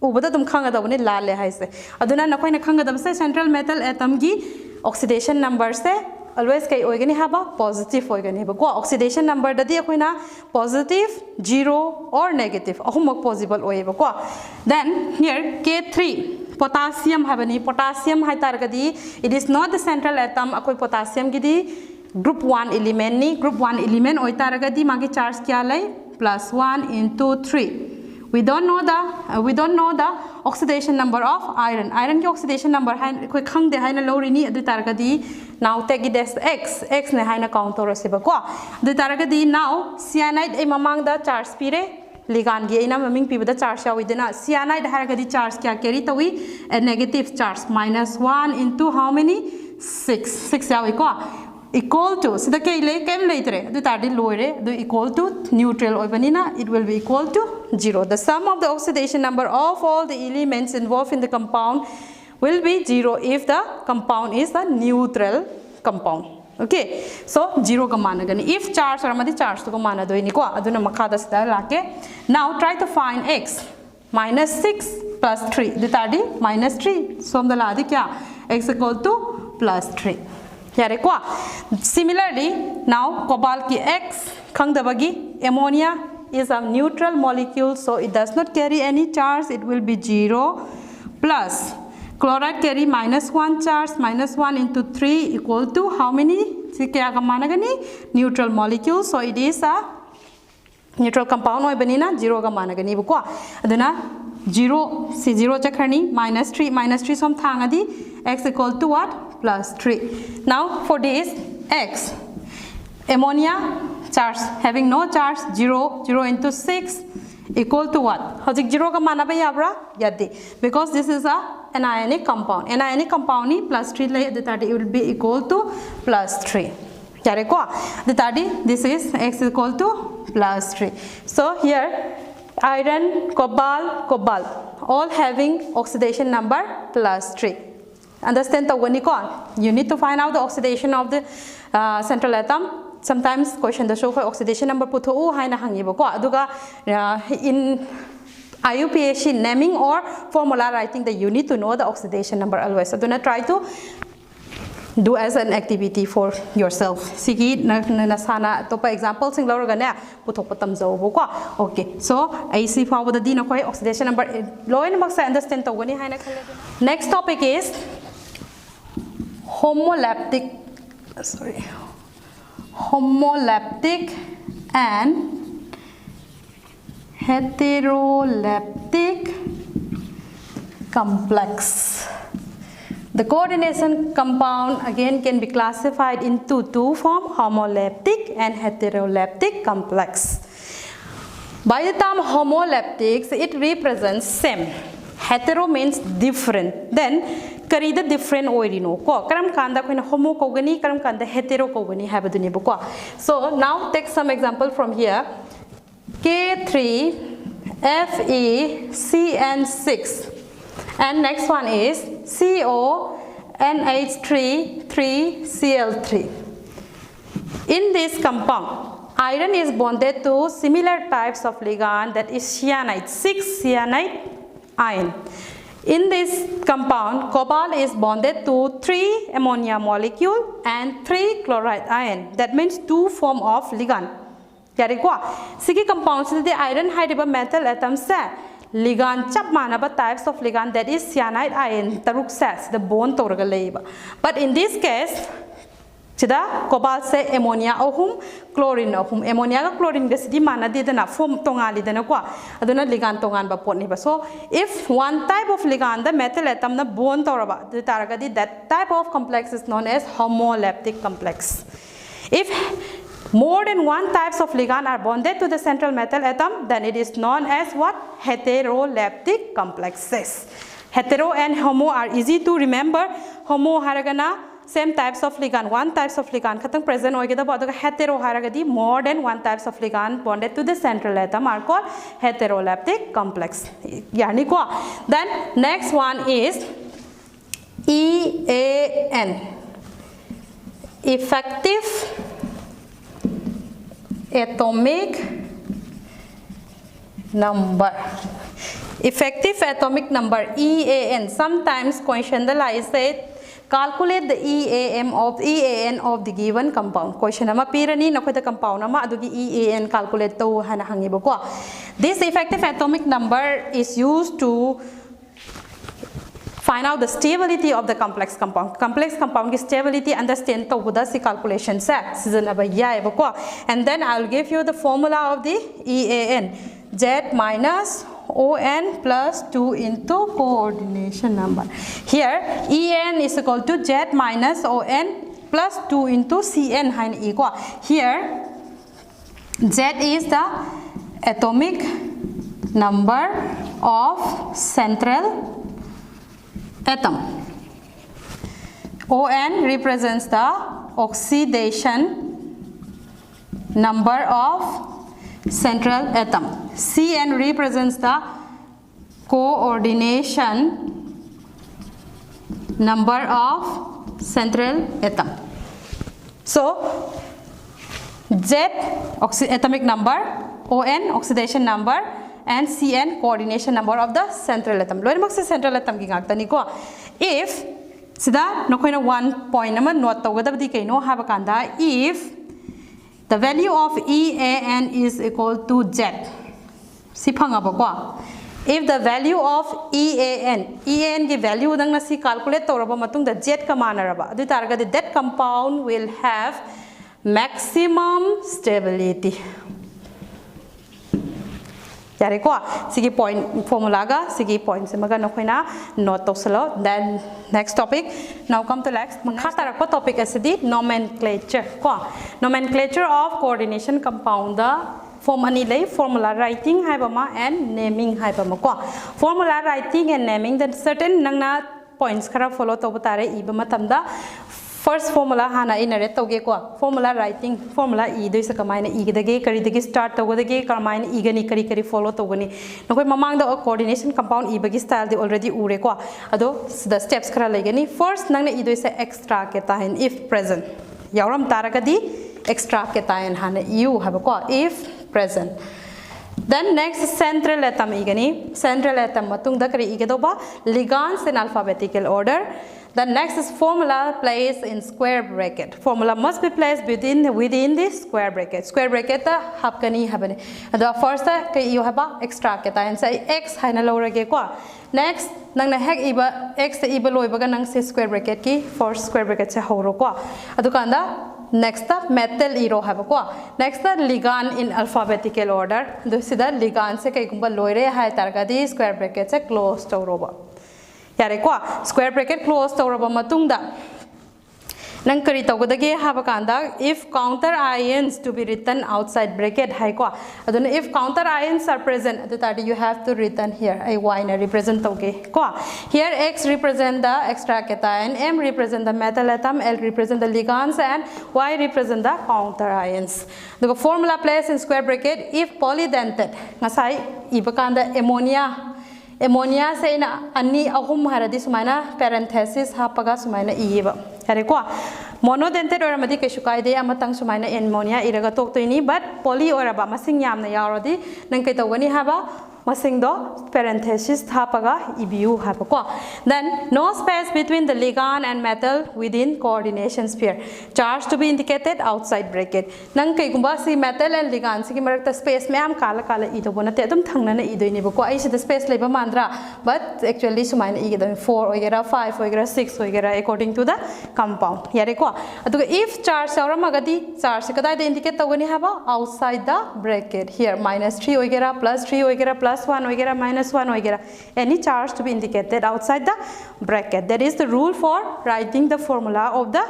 Ubada tum khanga dabuni lal le haise. Aduna na koi na khanga dab se central metal atom gi oxidation number se always kay oigani haba positive oigani haba. Ko oxidation number dadi akoina positive, 0 or negative. Ahumok possible oiba ko. Then here K3 potassium habani. Potassium hai targadi. It is not the central atom. Akoi potassium gidi group 1 element ni. Group 1 element oi targadi magi charge kya lai +1 into 3. We don't know the oxidation number of iron. Iron ki oxidation number hai koi khang de hai na low rini adu targadi. Now take it as x ne hai na count or se ba ko adu targadi. Now cyanide e mamang da charge pire ligand gi ina maming pi da charge ya widena cyanide haragadi charge kya carry tawi a negative charge -1 into how many 6 ya ko equal to so the kele kem later the tardi loire the equal to neutral oibanina it will be equal to 0. The sum of the oxidation number of all the elements involved in the compound will be 0 if the compound is a neutral compound. Okay, so 0 ka managani if charge or amadi charge to ka mana doini ko aduna makhada sida lake. Now try to find x -6 plus 3 the tardi -3 so the ladi kya x equal to +3. Similarly, now cobalt ki X khangdabagi ammonia is a neutral molecule, so it does not carry any charge. It will be 0 plus chloride carry -1 charge. -1 into 3 equal to how many? Neutral molecule, so it is a neutral compound. Oi banina 0 ka managani bukwa. Aduna 0 si 0 chakarni -3 som thangadi x equal to what? +3. Now for this x ammonia charge having no charge 0 into 6 equal to what? Hojik 0 ka mana ba yabra yadi because this is a anionic compound. Anionic compound ni +3 le the it will be equal to +3. Yare ko the this is x equal to +3. So here iron, cobalt all having oxidation number +3. Understand the you need to find out the oxidation of the central atom. Sometimes question the show for oxidation number put haina hangiba ko aduga in IUPAC naming or formula writing that you need to know the oxidation number always. So do not try to do as an activity for yourself. Sigi nasana topa example sing lawra na puthok patam jaw ko. Okay, so AC forward the din ko oxidation number low in box understand to gani haina khale. Next topic is homoleptic and heteroleptic complex. The coordination compound again can be classified into two forms, homoleptic and heteroleptic complex. By the term homoleptics, it represents same. Hetero means different. Then karida different oirino ko karam kanda koina homo kogani karam kanda hetero kogani habaduni bukwa. So now take some example from here. K3 FeCN6 and next one is CO NH3 3Cl3. In this compound, iron is bonded to similar types of ligand, that is cyanide, 6 cyanide ion. In this compound, cobalt is bonded to 3 ammonia molecule and 3 chloride ion. That means 2 form of ligand. Yarikwa, sigi compounds the iron hydrogen metal atoms se ligand chap manaba types of ligand, that is cyanide ion taruk says the bond toraga leiba. But in this case, chida cobalt se ammonia ohum, chlorine ohum. Ammonia ga chlorine ga sidi mana di dana form tongali dana kwa aduna ligand tongan ba pot ni ba. So if one type of ligand the metal atom na bond toraba the taragadi, that type of complex is known as homoleptic complex. If more than one types of ligand are bonded to the central metal atom, then it is known as what? Heteroleptic complexes. Hetero and homo are easy to remember. Homo haragana same types of ligand, one types of ligand khatang present hoigeda ba. Hetero haragadi more than one types of ligand bonded to the central atom are called heteroleptic complex. Yani ko. Then next one is EAN, effective atomic number. Effective atomic number, EAN. Sometimes question the lie said calculate the EAN of the given compound. Question nama pirani na the compound nama adugi EAN calculate to hana hangibo ko. This effective atomic number is used to find out the stability of the complex compound. Complex compound ki stability understand to buda si calculation set season aba ya ko. And then I will give you the formula of the EAN. Z minus ON plus 2 into coordination number. Here EN is equal to Z minus ON plus 2 into CN hain equal. Here Z is the atomic number of central atom. ON represents the oxidation number of central atom. CN represents the coordination number of central atom. So Z atomic number, ON oxidation number, and CN coordination number of the central atom. Loimak se central atom ki ngakta ko. If sida nokoina one point nama note tawgadabdi kaino habakanda, if the value of EAN is equal to Z. Sipangaba ko. If the value of EAN ki value dang na si calculate toraba matung the Z ka manaraba. Adu targa that compound will have maximum stability. Yari ko, sige point formula ga, sige point se maga nokoina note to salo. Then next topic. Now come to next. Makhatara ko topic as the nomenclature. Ko nomenclature of coordination compound. The form anilay formula writing haibama and naming haibama ko. Formula writing and naming then certain nangna points kara follow to butare ibama tamda. First formula hana inare toge ko. Formula writing formula e do isa kamaina e gidage kari dagi start togodage kamaina e gani kari follow togoni. Nokoi mamang da coordination compound e bagi style de already ure ko. Ado the steps kara legani. First nangna e do isa extra cation if present. Yauram taragadi extra cation hana you have ko if present. Then next central atom igani. Central atom matung da kari igadoba ligands in alphabetical order. The next is formula placed in square bracket. Formula must be placed within the square bracket. Square bracket hapkani habani. The first you have extra cation say x haina lorage ko. Next nang na hek iba x se iba loiba ga nang se square bracket ki first square bracket se horo ko. Adukanda next metal iro have ko. Next ligand in alphabetical order. This is the ligand se kai kumba loire hai targa di square bracket se close to roba. Yare ko square bracket close tawraba matungda nang kari tawgadage habakanda if counter ions to be written outside bracket hai ko aduna if counter ions are present adutadi you have to written here a y na represent tawge ko here x represent the extra cation, m represent the metal atom, l represent the ligands, and y represent the counter ions. The formula placed in square bracket if polydentate ngasai ibakanda ammonia ammonia say na ani ahum haradi sumaina parenthesis hapaga sumaina iba yare ko monodentate oramadi keshu kaide amatang sumaina ammonia iraga toktoini but poly oraba masing yamna yaurodi nang kai tawgani haba masing do parenthesis hapaga ibu haba. Then no space between the ligand and metal within coordination sphere. Charge to be indicated outside bracket. Nang kai gumba si metal and ligand si marakta space meam kala kala ido bonate adum thangna na ido ni ko ai the space leba mandra but actually sumaina igedam 4 ogera 5 ogera 6 ogera according to the compound yare ko adu if charge sauramagadi charge kadai de indicate tawani haba outside the bracket here -3 ogera +3 ogera +1 ogera -1 ogera any charge to be indicated outside the bracket. That is the rule for writing the formula of the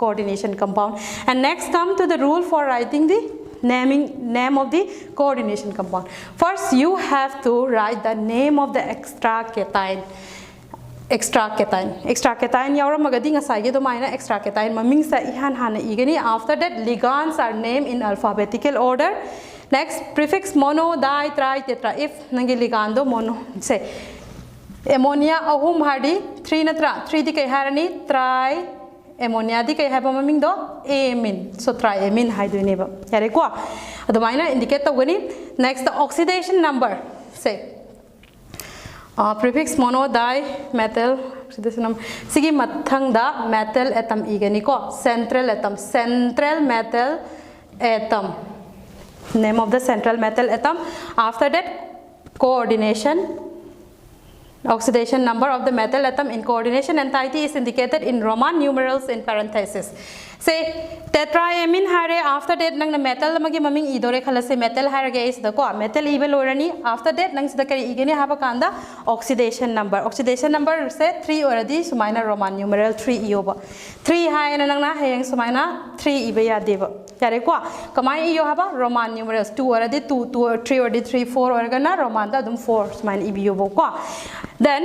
coordination compound. And next come to the rule for writing the name of the coordination compound. First you have to write the name of the extra cation yauramagadi ngasai ge do maina extra cation maming sa ihan hana igani. After that ligands are named in alphabetical order. Next prefix mono di tri tetra if nangi ligando mono say ammonia ahum hardi 3 natra 3 di kai harani tri ammonia di kai haba maming do amine so triamine hydrogen ba yare ko adumaina indicate tawgani. Next the oxidation number say prefix mono di metal oxidation number sigi mathang da metal atom igani ko central metal atom name of the central metal atom. After that coordination oxidation number of the metal atom in coordination entity is indicated in Roman numerals in parentheses. Say tetraamine hare after that nang metal magi maming idore khala se metal hare ge is the ko metal evil orani after that nang sida kari igeni haba kanda oxidation number se 3 already sumaina Roman numeral 3 ioba 3 hai na nang na hayang sumaina 3 ibe ya deba yare ko kamai iyo haba Roman numerals 2 already 2 3 already 3 4 organa Roman da dum 4 sumaina ibe yobo ko. Then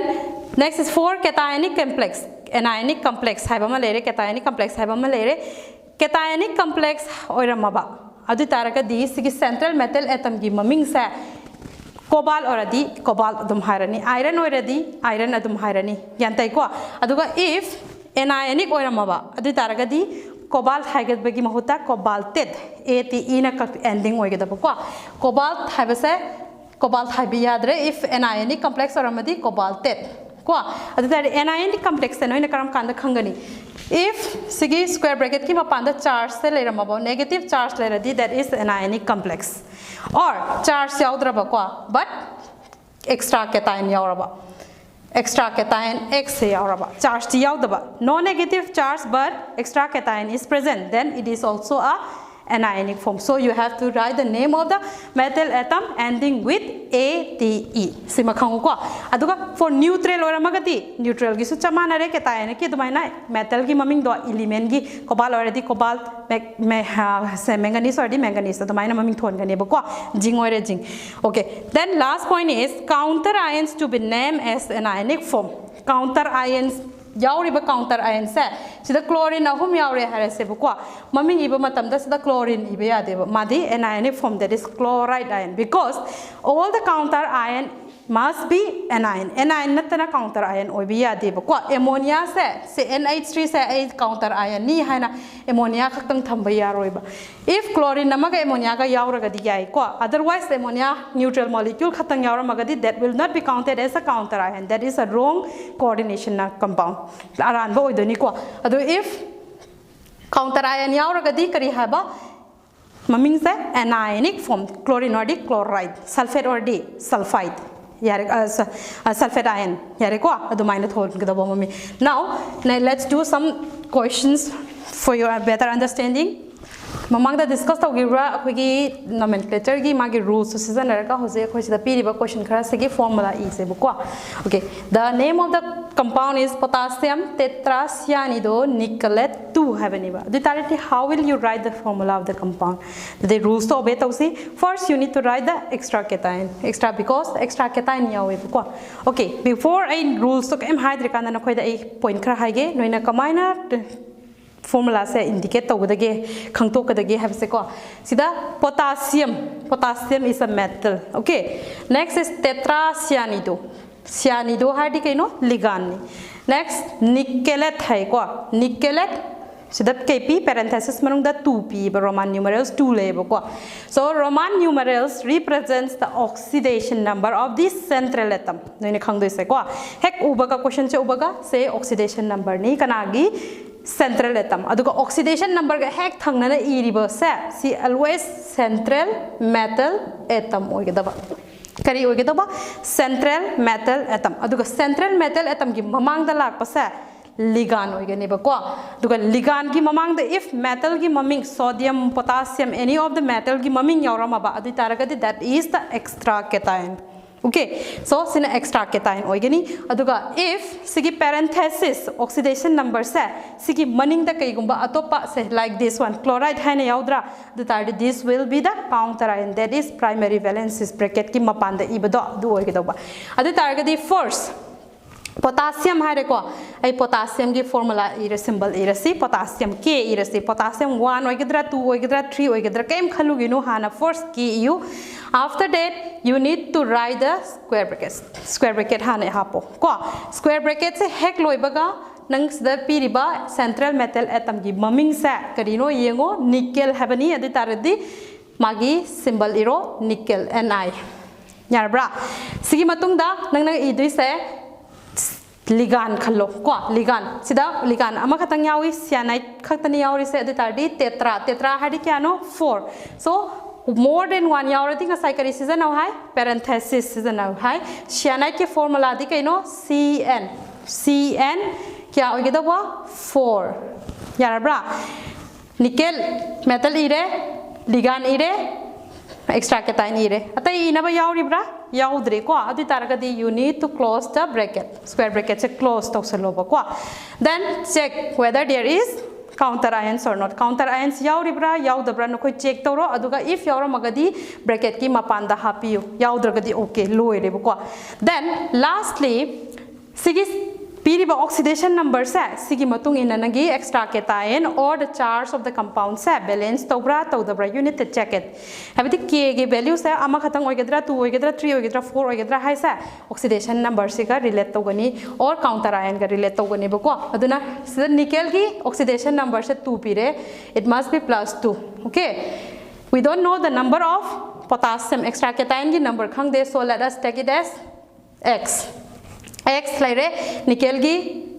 next is 4 cationic complex anionic complex haibama lere cationic complex haibama lere cationic complex oiramaba adu taraka di sigi central metal atom gi maming sa cobalt already cobalt adum hairani iron already iron adum hairani yantai ko aduga if anionic oiramaba adu taraka di cobalt haiget bagi mahuta cobalted ate na ending oigeda ko cobalt haibase cobalt haibi yadre if anionic complex oramadi cobalted ko adu tari anionic complex no ina karam kanda khangani if sigi square bracket ki mapanda charge se leramabo negative charge leradi that is anionic complex or charge yaudraba ko but extra cation yauraba extra cation x yauraba charge ti yaudaba no negative charge but extra cation is present then it is also a anionic form. So you have to write the name of the metal atom ending with ATE. Simakhangu ko. Aduga for neutral oramagati neutral gi su chamana re cation ki dumaina metal gi maming do element gi cobalt already cobalt manganese already manganese dumaina maming thon gani ba ko zinc ore zinc. Okay. Then last point is counter ions to be named as anionic form. Counter ions yauriba counter ion se sida chlorine ahum yaure harase bukwa maming iba matamda sida chlorine iba yadeba madi anionic form that is chloride ion because all the counter ion must be anion natana counter ion oibi yadeba kwa ammonia se NH3 se a counter ion ni haina ammonia khaktang thamba yaroiba if chlorine namaga ammonia ga yauraga di yai kwa otherwise ammonia neutral molecule khatang yauramaga di that will not be counted as a counter ion that is a wrong coordination compound aran bo idoni kwa adu if counter ion yauraga di kari haba maming se anionic form chlorine or di chloride sulfate or di sulfide sulfate ion yare ko adu minus thon gada mami now let's do some questions for your better understanding mamang da discuss tawgira akhoi nomenclature gi magi rules so season ka hoje akhoi sida piriba question khara segi formula e se ko okay the name of the compound is potassium tetracyanidonicolate 2 haveniba the how will you write the formula of the compound the rules to obey tawsi first you need to write the extra cation extra because extra cation yawe ko okay before I rules to em hydric and na khoi da point khara haige noina kamaina formula se indicate tawdage khangtokadage have se ko sida potassium is a metal okay next is tetracyanido cyanido hardi kaino ligand ni. Next nikelate hai ko nikelate sidat kp parenthesis manung da 2p ba Roman numerals 2 lebo ko. So Roman numerals represents the oxidation number of this central atom. Noine khangdoi se ko hek ubaga question che ubaga say oxidation number ni kanagi central atom aduga oxidation number ga hek thangna na iriba se see always central metal atom oigedaba kari oigedaba central metal atom aduga central metal atom gi mamang da lak pa se ligand oigani ba ko aduga ligand gi mamang da if metal gi maming sodium potassium any of the metal gi maming yaurama ba adu taragadi that is the extra cation. Okay, so sina extra cation oigani aduga if sigi parenthesis oxidation number se sigi maning da kai gumba atopa se like this one chloride haina yaudra the this will be the counter ion that is primary valence bracket ki mapan da ibado du oigedoba adu targadi first potassium hai ko ai potassium gi formula ira symbol ira si potassium k ira si potassium 1 oigedra 2 oigedra 3 oigedra kaim khalu ginu hana first k u after that you need to write the square bracket hane hapo ko square bracket se hek loibaga nang sida piriba central metal atom gi maming sa karino yengo nickel habani adi taradi magi symbol iro nickel ni yarbra sigi matung da nang idui se ligand khalo ko ligand sida ligand ama khatang yawi cyanide khatani yawi se adi tardi tetra hadi kyano 4 so more than one yaurati ka cycle season now high parenthesis season now high cyanide ke formula di kaino cn kya hoge da 4 yarabra nickel metal ire ligand ire extra cation ire atai inaba yauribra yaudre ko adu taragadi you need to close the bracket square bracket se close to saloba ko then check whether there is counter ions or not counter ions yauribra yaudabra no koi check toro aduga if yaura magadi bracket ki mapanda hapiu yaudragadi okay loire ko then lastly sigis piriba oxidation number sa sigi matung inanagi extra cation or the charge of the compound sa balance tobra todabra you need to check it habiti k ge value sa ama khatang oigedra 2 oigedra 3 oigedra 4 oigedra hai sa oxidation number se ga relate togani or counter ion ga relate togani ba ko aduna sida nickel gi oxidation number se 2 pire it must be +2 okay we don't know the number of potassium extra cation gi number khang de so let us take it as x laire nickel gi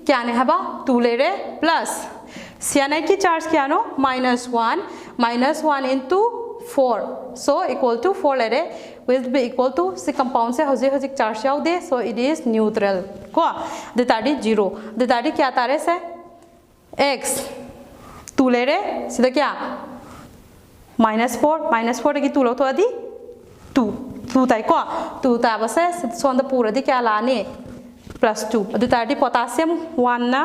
kya ne haba 2 laire plus cyanide ki charge kya no -1 into 4 so equal to 4 laire will be equal to si compound se hoji charge yaw de so it is neutral ko the tadi 0 the tadi kya tare se x 2 laire sida kya -4 ki 2 lo to adi 2 tai ko 2 ta ba se so the pura di kya la ni +2 adu tadi potassium 1 na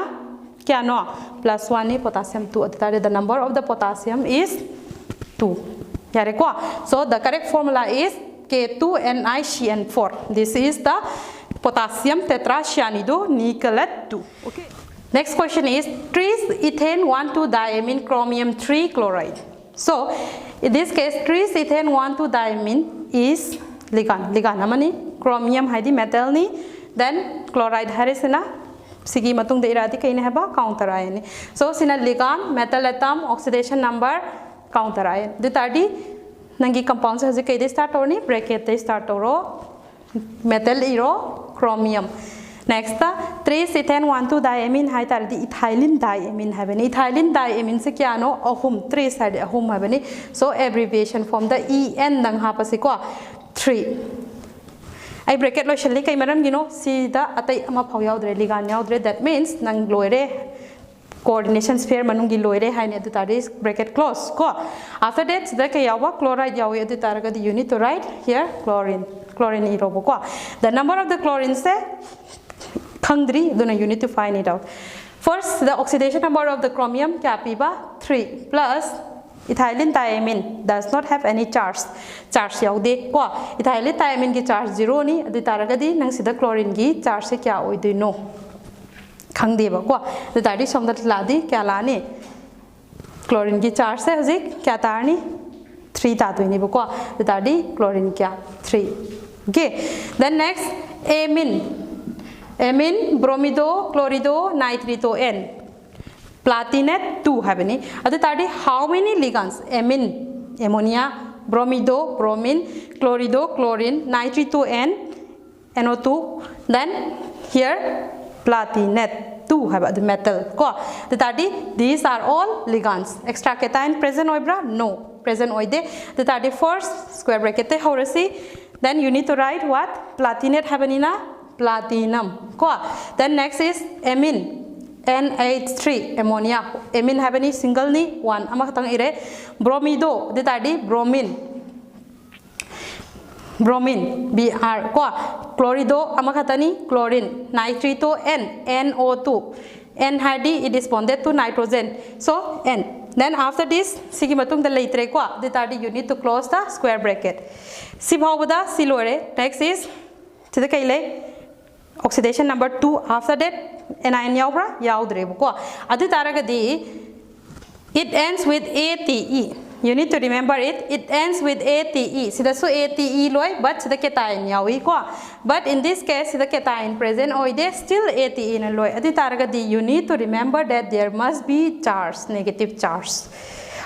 kya no +1 ni potassium 2 adu tadi the number of the potassium is 2 yare ko so the correct formula is K2NiCN4 this is the potassium tetracyanide nickelate 2 okay next question is tris ethane 1,2-diamine chromium 3 chloride so in this case tris ethane 1,2-diamine is ligand amani chromium haidi metal ni then chloride harisina sigi matung de iradi kaine haba counter ion so sina ligand metal atom oxidation number counter ion de tadi nangi compound se haje kai de start orni bracket de start oro metal iro chromium next ta 3 ethane 1,2-diamine hai tar di ethylene diamine habani ethylene diamine se kya no ahum 3 side ahum habani so abbreviation from the en nang ha pasi ko 3 I bracket lo shali kai maram gino si da atai ama phau yaudre ligand yaudre that means nang loire coordination sphere manungi loire haine adu tari bracket close ko after that the kai yawa chloride yawi adu taraga the unit to write here chlorine irobo ko the number of the chlorine se khangdri duna you need to find it out first the oxidation number of the chromium kya piba 3 plus ethylene diamine does not have any charge yaude ko ethylene diamine ki charge 0 ni adu taragadi nang sida chlorine ki charge se kya oidoi no khangde ba ko adu tadi somda ladi kya lani chlorine ki charge se hojik kya tarni 3 ta doi ni ba ko adu tadi chlorine kya 3 okay then next amine amine, bromido, chlorido, nitrito N. Platinate 2 habani. Adu tadi how many ligands? Amine, ammonia, bromido, bromine, chlorido, chlorine, nitrito N, NO2. Then here platinate 2 have the metal. Ko. The tadi these are all ligands. Extra cation present oibra? No. Present oide. The tadi first square bracket te horasi. Then you need to write what? Platinate habanina? Platinum. Ko. Then next is amine. NH3 ammonia. Amine habani single ni 1. Ama katang ire. Bromido. The tadi bromine. Bromine Br. Ko. Chlorido ama katani chlorine. Nitrito N. NO2. N hadi it is bonded to nitrogen. So N. Then after this, sige matung the litre ko. The tadi you need to close the square bracket. Si bhawada silore. Next is to the kaile oxidation number 2. After that, anion yaubra yaudre ko. Adi taragadi it ends with ATE. You need to remember it. It ends with ATE. Sida so ATE loy, but sida cation yawi ko. But in this case, sida cation present oide still ATE na loy. Adi taragadi you need to remember that there must be charge, negative charge.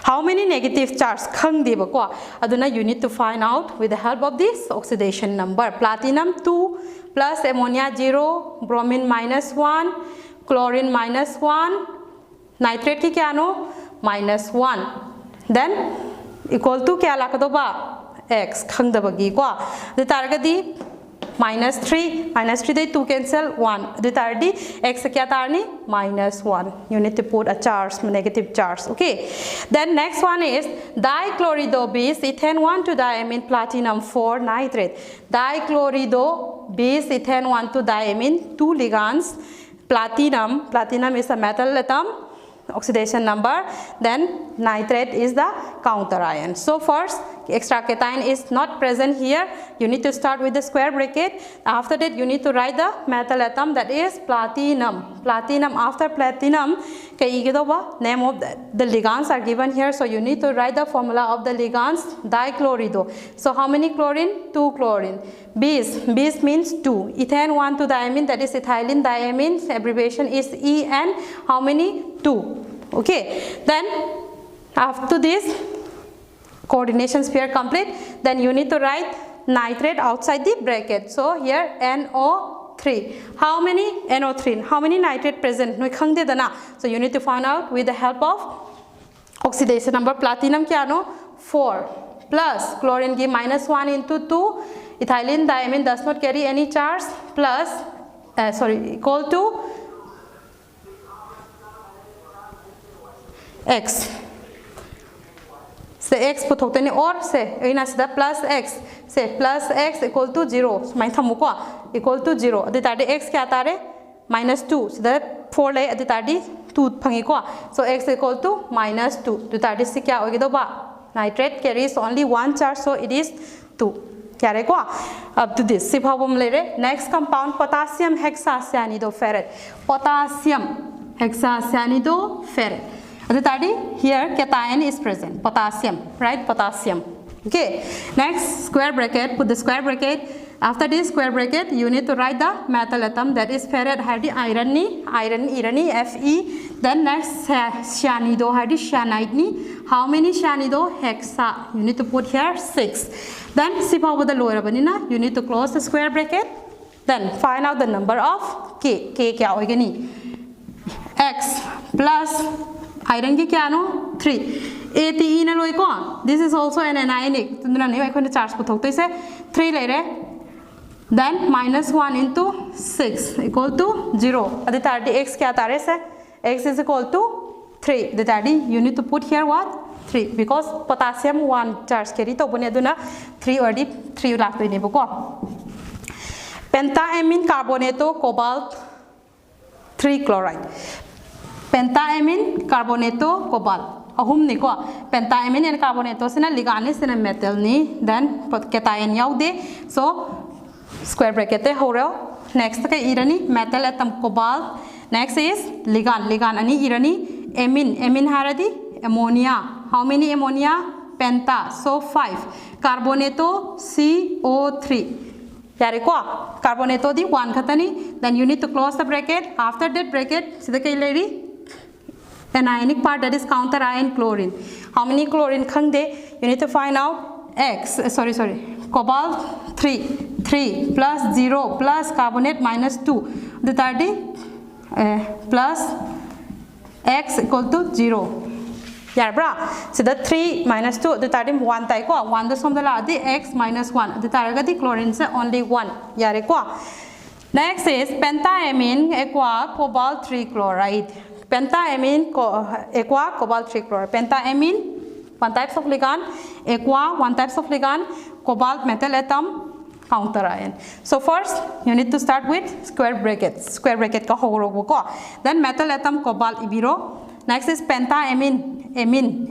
How many negative charge khang diba ko? Aduna you need to find out with the help of this oxidation number. Platinum 2 plus ammonia 0, bromine minus 1, chlorine minus 1, nitrate ki kya no? Minus 1. Then equal to kya lakado ba? X khang dabagi ko. The targadi minus 3 they 2 cancel 1. The tardi x kya tarni? Minus 1. You need to put a charge, negative charge. Okay. Then next one is dichlorido base ethane 1 to diamine platinum 4 nitrate. Dichlorido base ethane 1 to diamine 2 ligands. Platinum is a metal atom. Oxidation number, then nitrate is the counter ion. So first extra cation is not present here. You need to start with the square bracket. After that you need to write the metal atom, that is platinum. After platinum, name of the ligands are given here, so you need to write the formula of the ligands. Dichlorido. So how many chlorine? 2 chlorine. Base means 2. Ethane 1 to diamine, that is ethylene diamine. Abbreviation is EN. How many? 2. Okay. Then after this coordination sphere complete, then you need to write nitrate outside the bracket. So here NO3. How many NO3? How many nitrate present? So you need to find out with the help of oxidation number. Platinum kya no? 4 plus chlorine give minus 1 into 2. Ethylene diamine does not carry any charge, plus equal to X. Say X put or say the plus X. Say plus X equal to 0. So equal to 0. The tardi X kya tare? Minus 2. So that 4 lay at the tardi 2 phangi ko. So X equal to minus 2. The tardi si kya hogi do ba? Nitrate carries only 1 charge, so it is 2. Up to this. Next compound, potassium hexacyanidopherrate. Potassium hexacyanidopherrate. Here cation is present. Potassium, right? Potassium. Okay. Next square bracket. Put the square bracket. After this square bracket, you need to write the metal atom, that is ferrate hardi iron ni Fe. Then next cyanido hardi cyanide ni. How many cyanido? Hexa. You need to put here 6. Then sipa with the lower banina, you need to close the square bracket. Then find out the number of K. K kya hoga ni? X plus iron ki kya no? 3. ATE na loi ko. This is also an anionic. Tundra nahi ko charge puthok to ise 3 lere. Then minus 1 into 6 equal to 0. Adi tardi X kya tare se? X is equal to 3. The tardi you need to put here what? 3, because potassium 1 charge carry to bune aduna 3 or 3 lakto ini buko. Pentaamine carbonato cobalt 3 chloride. Pentaamine carbonato cobalt. Ahum ni ko. Pentaamine and carbonato sina ligand sina metal ni, then cation yaude. So square bracket te horo. Next ka irani metal atom cobalt. Next is ligand ani irani amine haradi ammonia. How many ammonia? Penta. So 5. Carbonato CO3. yare ko carbonato di 1 khatani, then you need to close the bracket. After that bracket sida kai leri an ionic part, that is counter ion chlorine. How many chlorine khangde? You need to find out cobalt 3 plus 0 plus carbonate minus 2 the 30 plus x equal to 0. Yeah, bra. So the 3 minus 2 the 30 1 tai ko 1 the sum the la the x minus 1 the taragati chlorine se only 1. Yeah, ko. Next is pentaamine aqua cobalt 3 chloride. Pentaamine aqua cobalt 3 chloride. Pentaamine one types of ligand, aqua one types of ligand, cobalt metal atom, counter ion. So first you need to start with square brackets. Ka horogo ko. Then metal atom cobalt ibiro. Next is pentaamine,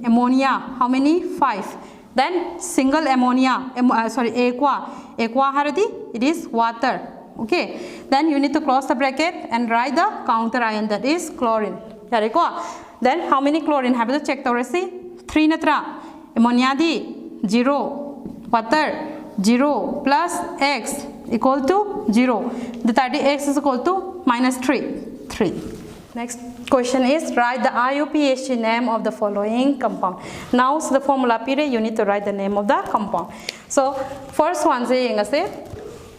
ammonia. How many? 5. Then single ammonia, aqua haradi, it is water. Okay. Then you need to close the bracket and write the counter ion, that is chlorine. Then how many chlorine have to check the 3 natra. Ammonia di 0, water 0 plus x equal to 0. The 30x is equal to minus 3. Next question is write the IUPAC name of the following compound. Now so the formula period you need to write the name of the compound. So first one say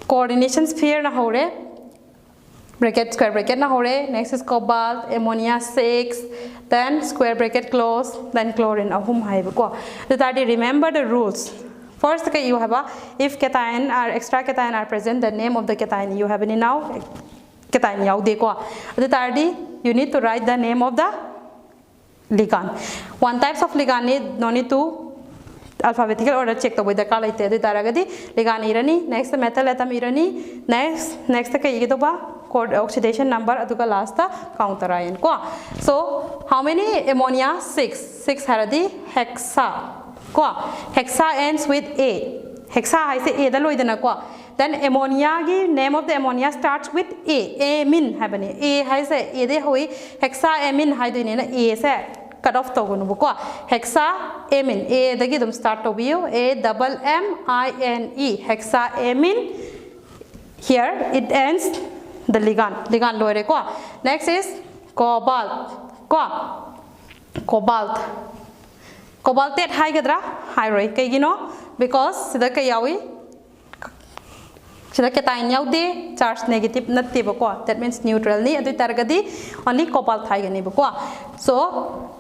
coordination sphere na hore bracket square bracket na hore. Next is cobalt, ammonia 6, then square bracket close, then chlorine ahum haiba ko. The 30 remember the rules. First you have if cation or extra cation are present, the name of the cation you have any now cation yaude ko. The 30 you need to write the name of the ligand. One types of ligand need no need to alphabetical order check the with the color the taragadi ligand irani, next the metal atom irani, next the kai code oxidation number aduka last the counter ion ko. So how many ammonia? 6 haradi hexa ko. Hexa ends with a. Hexa hai se a da loidana ko. Then ammonia ki name of the ammonia starts with a. Amine habani. A hai se a de hoi hexaamine hai do ne a se cut off to gonu ko. Hexaamine a dagi dum start to be a double M I N E hexaamine. Here it ends the ligand loire ko. Next is cobalt ko. Cobalt tet hai gadra hai roi kai gino because sida kai yawi sida cation yaude charge negative natte ba ko. That means neutral ni adu targadi only cobalt hai gani ba ko. So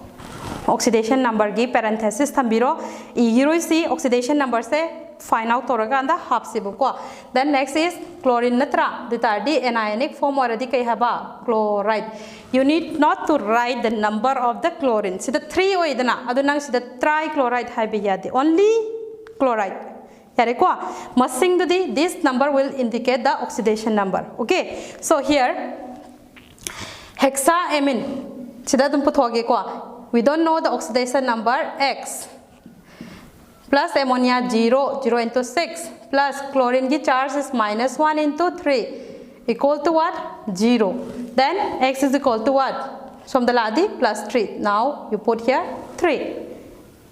oxidation number gi parenthesis thambiro igiroi si oxidation number se find out toraga anda hapsibu ko. Then next is chlorine natra the tardi anionic form already kai haba chloride. You need not to write the number of the chlorine. Sida 3 oidana adu nang sida trichloride hai be yade only chloride. Missing this number will indicate the oxidation number. Okay, so here hexaamine we don't know the oxidation number x plus ammonia 0 into 6 plus chlorine ki charge is minus 1 into 3 equal to what? 0. Then x is equal to what? From the ladi plus 3. Now you put here 3.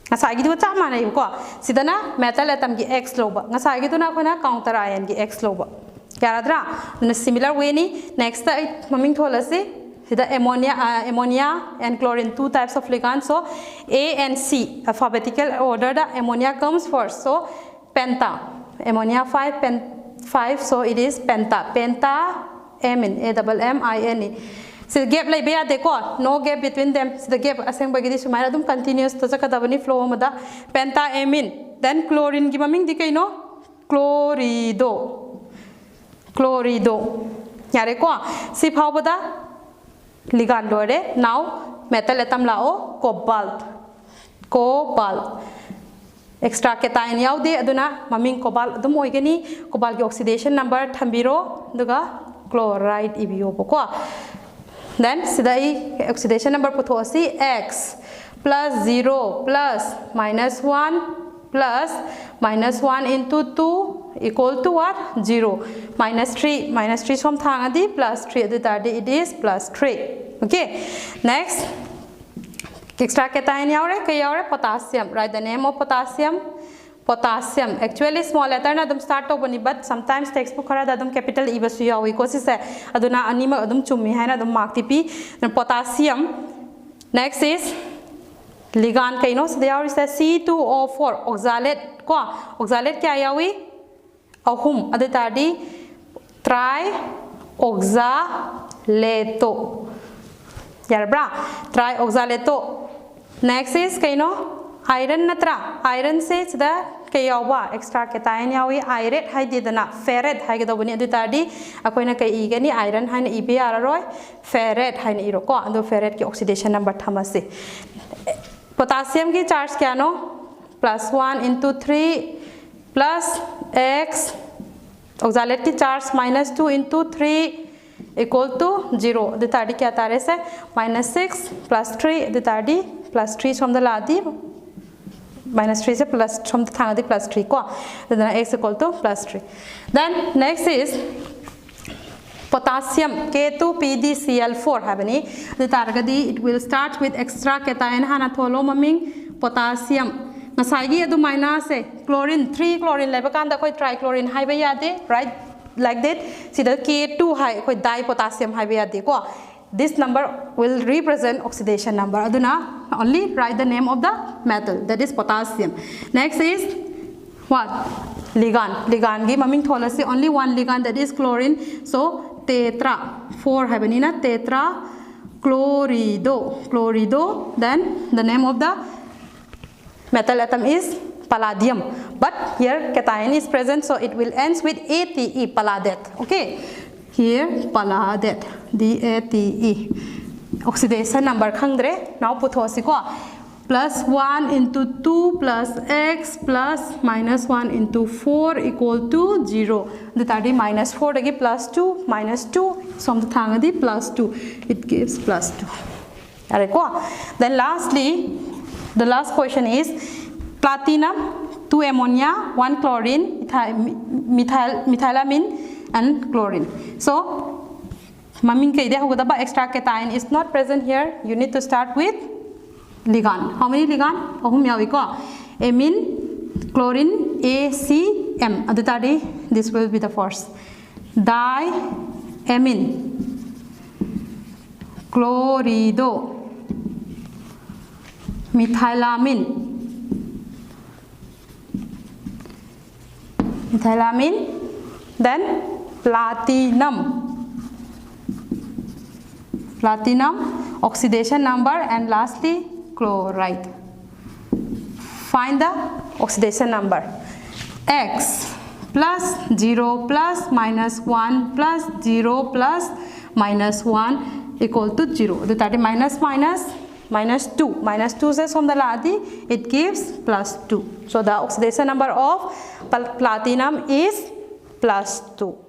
Ngasai gitu cak mana ibu ko? Sidana metal atom ki x loba. Ngasai gitu na ko na counter ion ki x loba. Kya radra? In a similar way ni next maming thola se sida ammonia and chlorine, 2 types of ligands. So A and C alphabetical order the ammonia comes first. So penta ammonia 5 so it is pentaamine AMMINE. So gap like beya deko no gap between them. So the gap aseng bagidi sumara dum continuous to saka dabani flow mada pentaamine. Then chlorine ki maming dikai no chlorido yare ko si phau bada ligand lore. Now metal atom lao cobalt extra cation yaude aduna maming cobalt dum oigani cobalt ki oxidation number thambiro duga chloride ibio ko. Then sidai oxidation number puthosi x plus 0 plus minus 1 plus minus 1 into 2 equal to what? 0. Minus 3 from thangadi plus 3 it is plus 3. Okay. Next extra cation yaure potassium. Write the name of potassium. potassium actually small letter na dum start to bani but sometimes textbook khara da dum capital e basu yawi ko si se aduna anima dum chummi haina dum mark tipi potassium. Next is ligand kaino so there is a C2O4 oxalate ko oxalate kya yawi ahum adu tadi trioxalato yarbra trioxalato. Next is kaino iron natra iron says the kayawa extra cation yawi iron hai didana ferret hai ga dobani adu tadi akoina kai igani iron hai na ibe araroi ferret hai na iro ko ando ferret ki oxidation number thamase. Potassium ki charge kya no +1 into 3 plus x oxalate ki charge -2 into 3 equal to 0 adu tadi kya tare se -6 plus 3 adu tadi plus 3 from the ladi -3 se plus from the thangadi plus 3 ko then x equal to +3. Then next is potassium K2PdCl4 habani the targadi it will start with extra cation hana tholo maming potassium ngasai gi adu minus se chlorine 3 chlorine leba kan da koi trichlorine hai ba yade right like that sida K2 hai koi dipotassium hai ba yade ko this number will represent oxidation number aduna only write the name of the metal that is potassium. Next is what ligand gi maming thola se only one ligand that is chlorine so tetra 4 habani na tetra chlorido then the name of the metal atom is palladium but here cation is present so it will ends with ate palladate. Okay, here palladate DATE oxidation number khangdre now puthosi ko +1 into 2 plus x plus -1 into 4 equal to 0 the tadi -4 dagi +2 -2 from the thangadi +2 it gives +2 are ko. Then lastly the last question is platinum 2 ammonia 1 chlorine methylamine and chlorine. So maming kai de hoga ba extra cation is not present here you need to start with ligand. How many ligand ahum yawi ko amine chlorine ACM adu tadi this will be the first diamine chlorido methylamine then platinum oxidation number and lastly chloride. Find the oxidation number x plus 0 plus -1 plus 0 plus -1 equal to 0 the tadi -2 says from the ladi it gives +2 so the oxidation number of platinum is +2.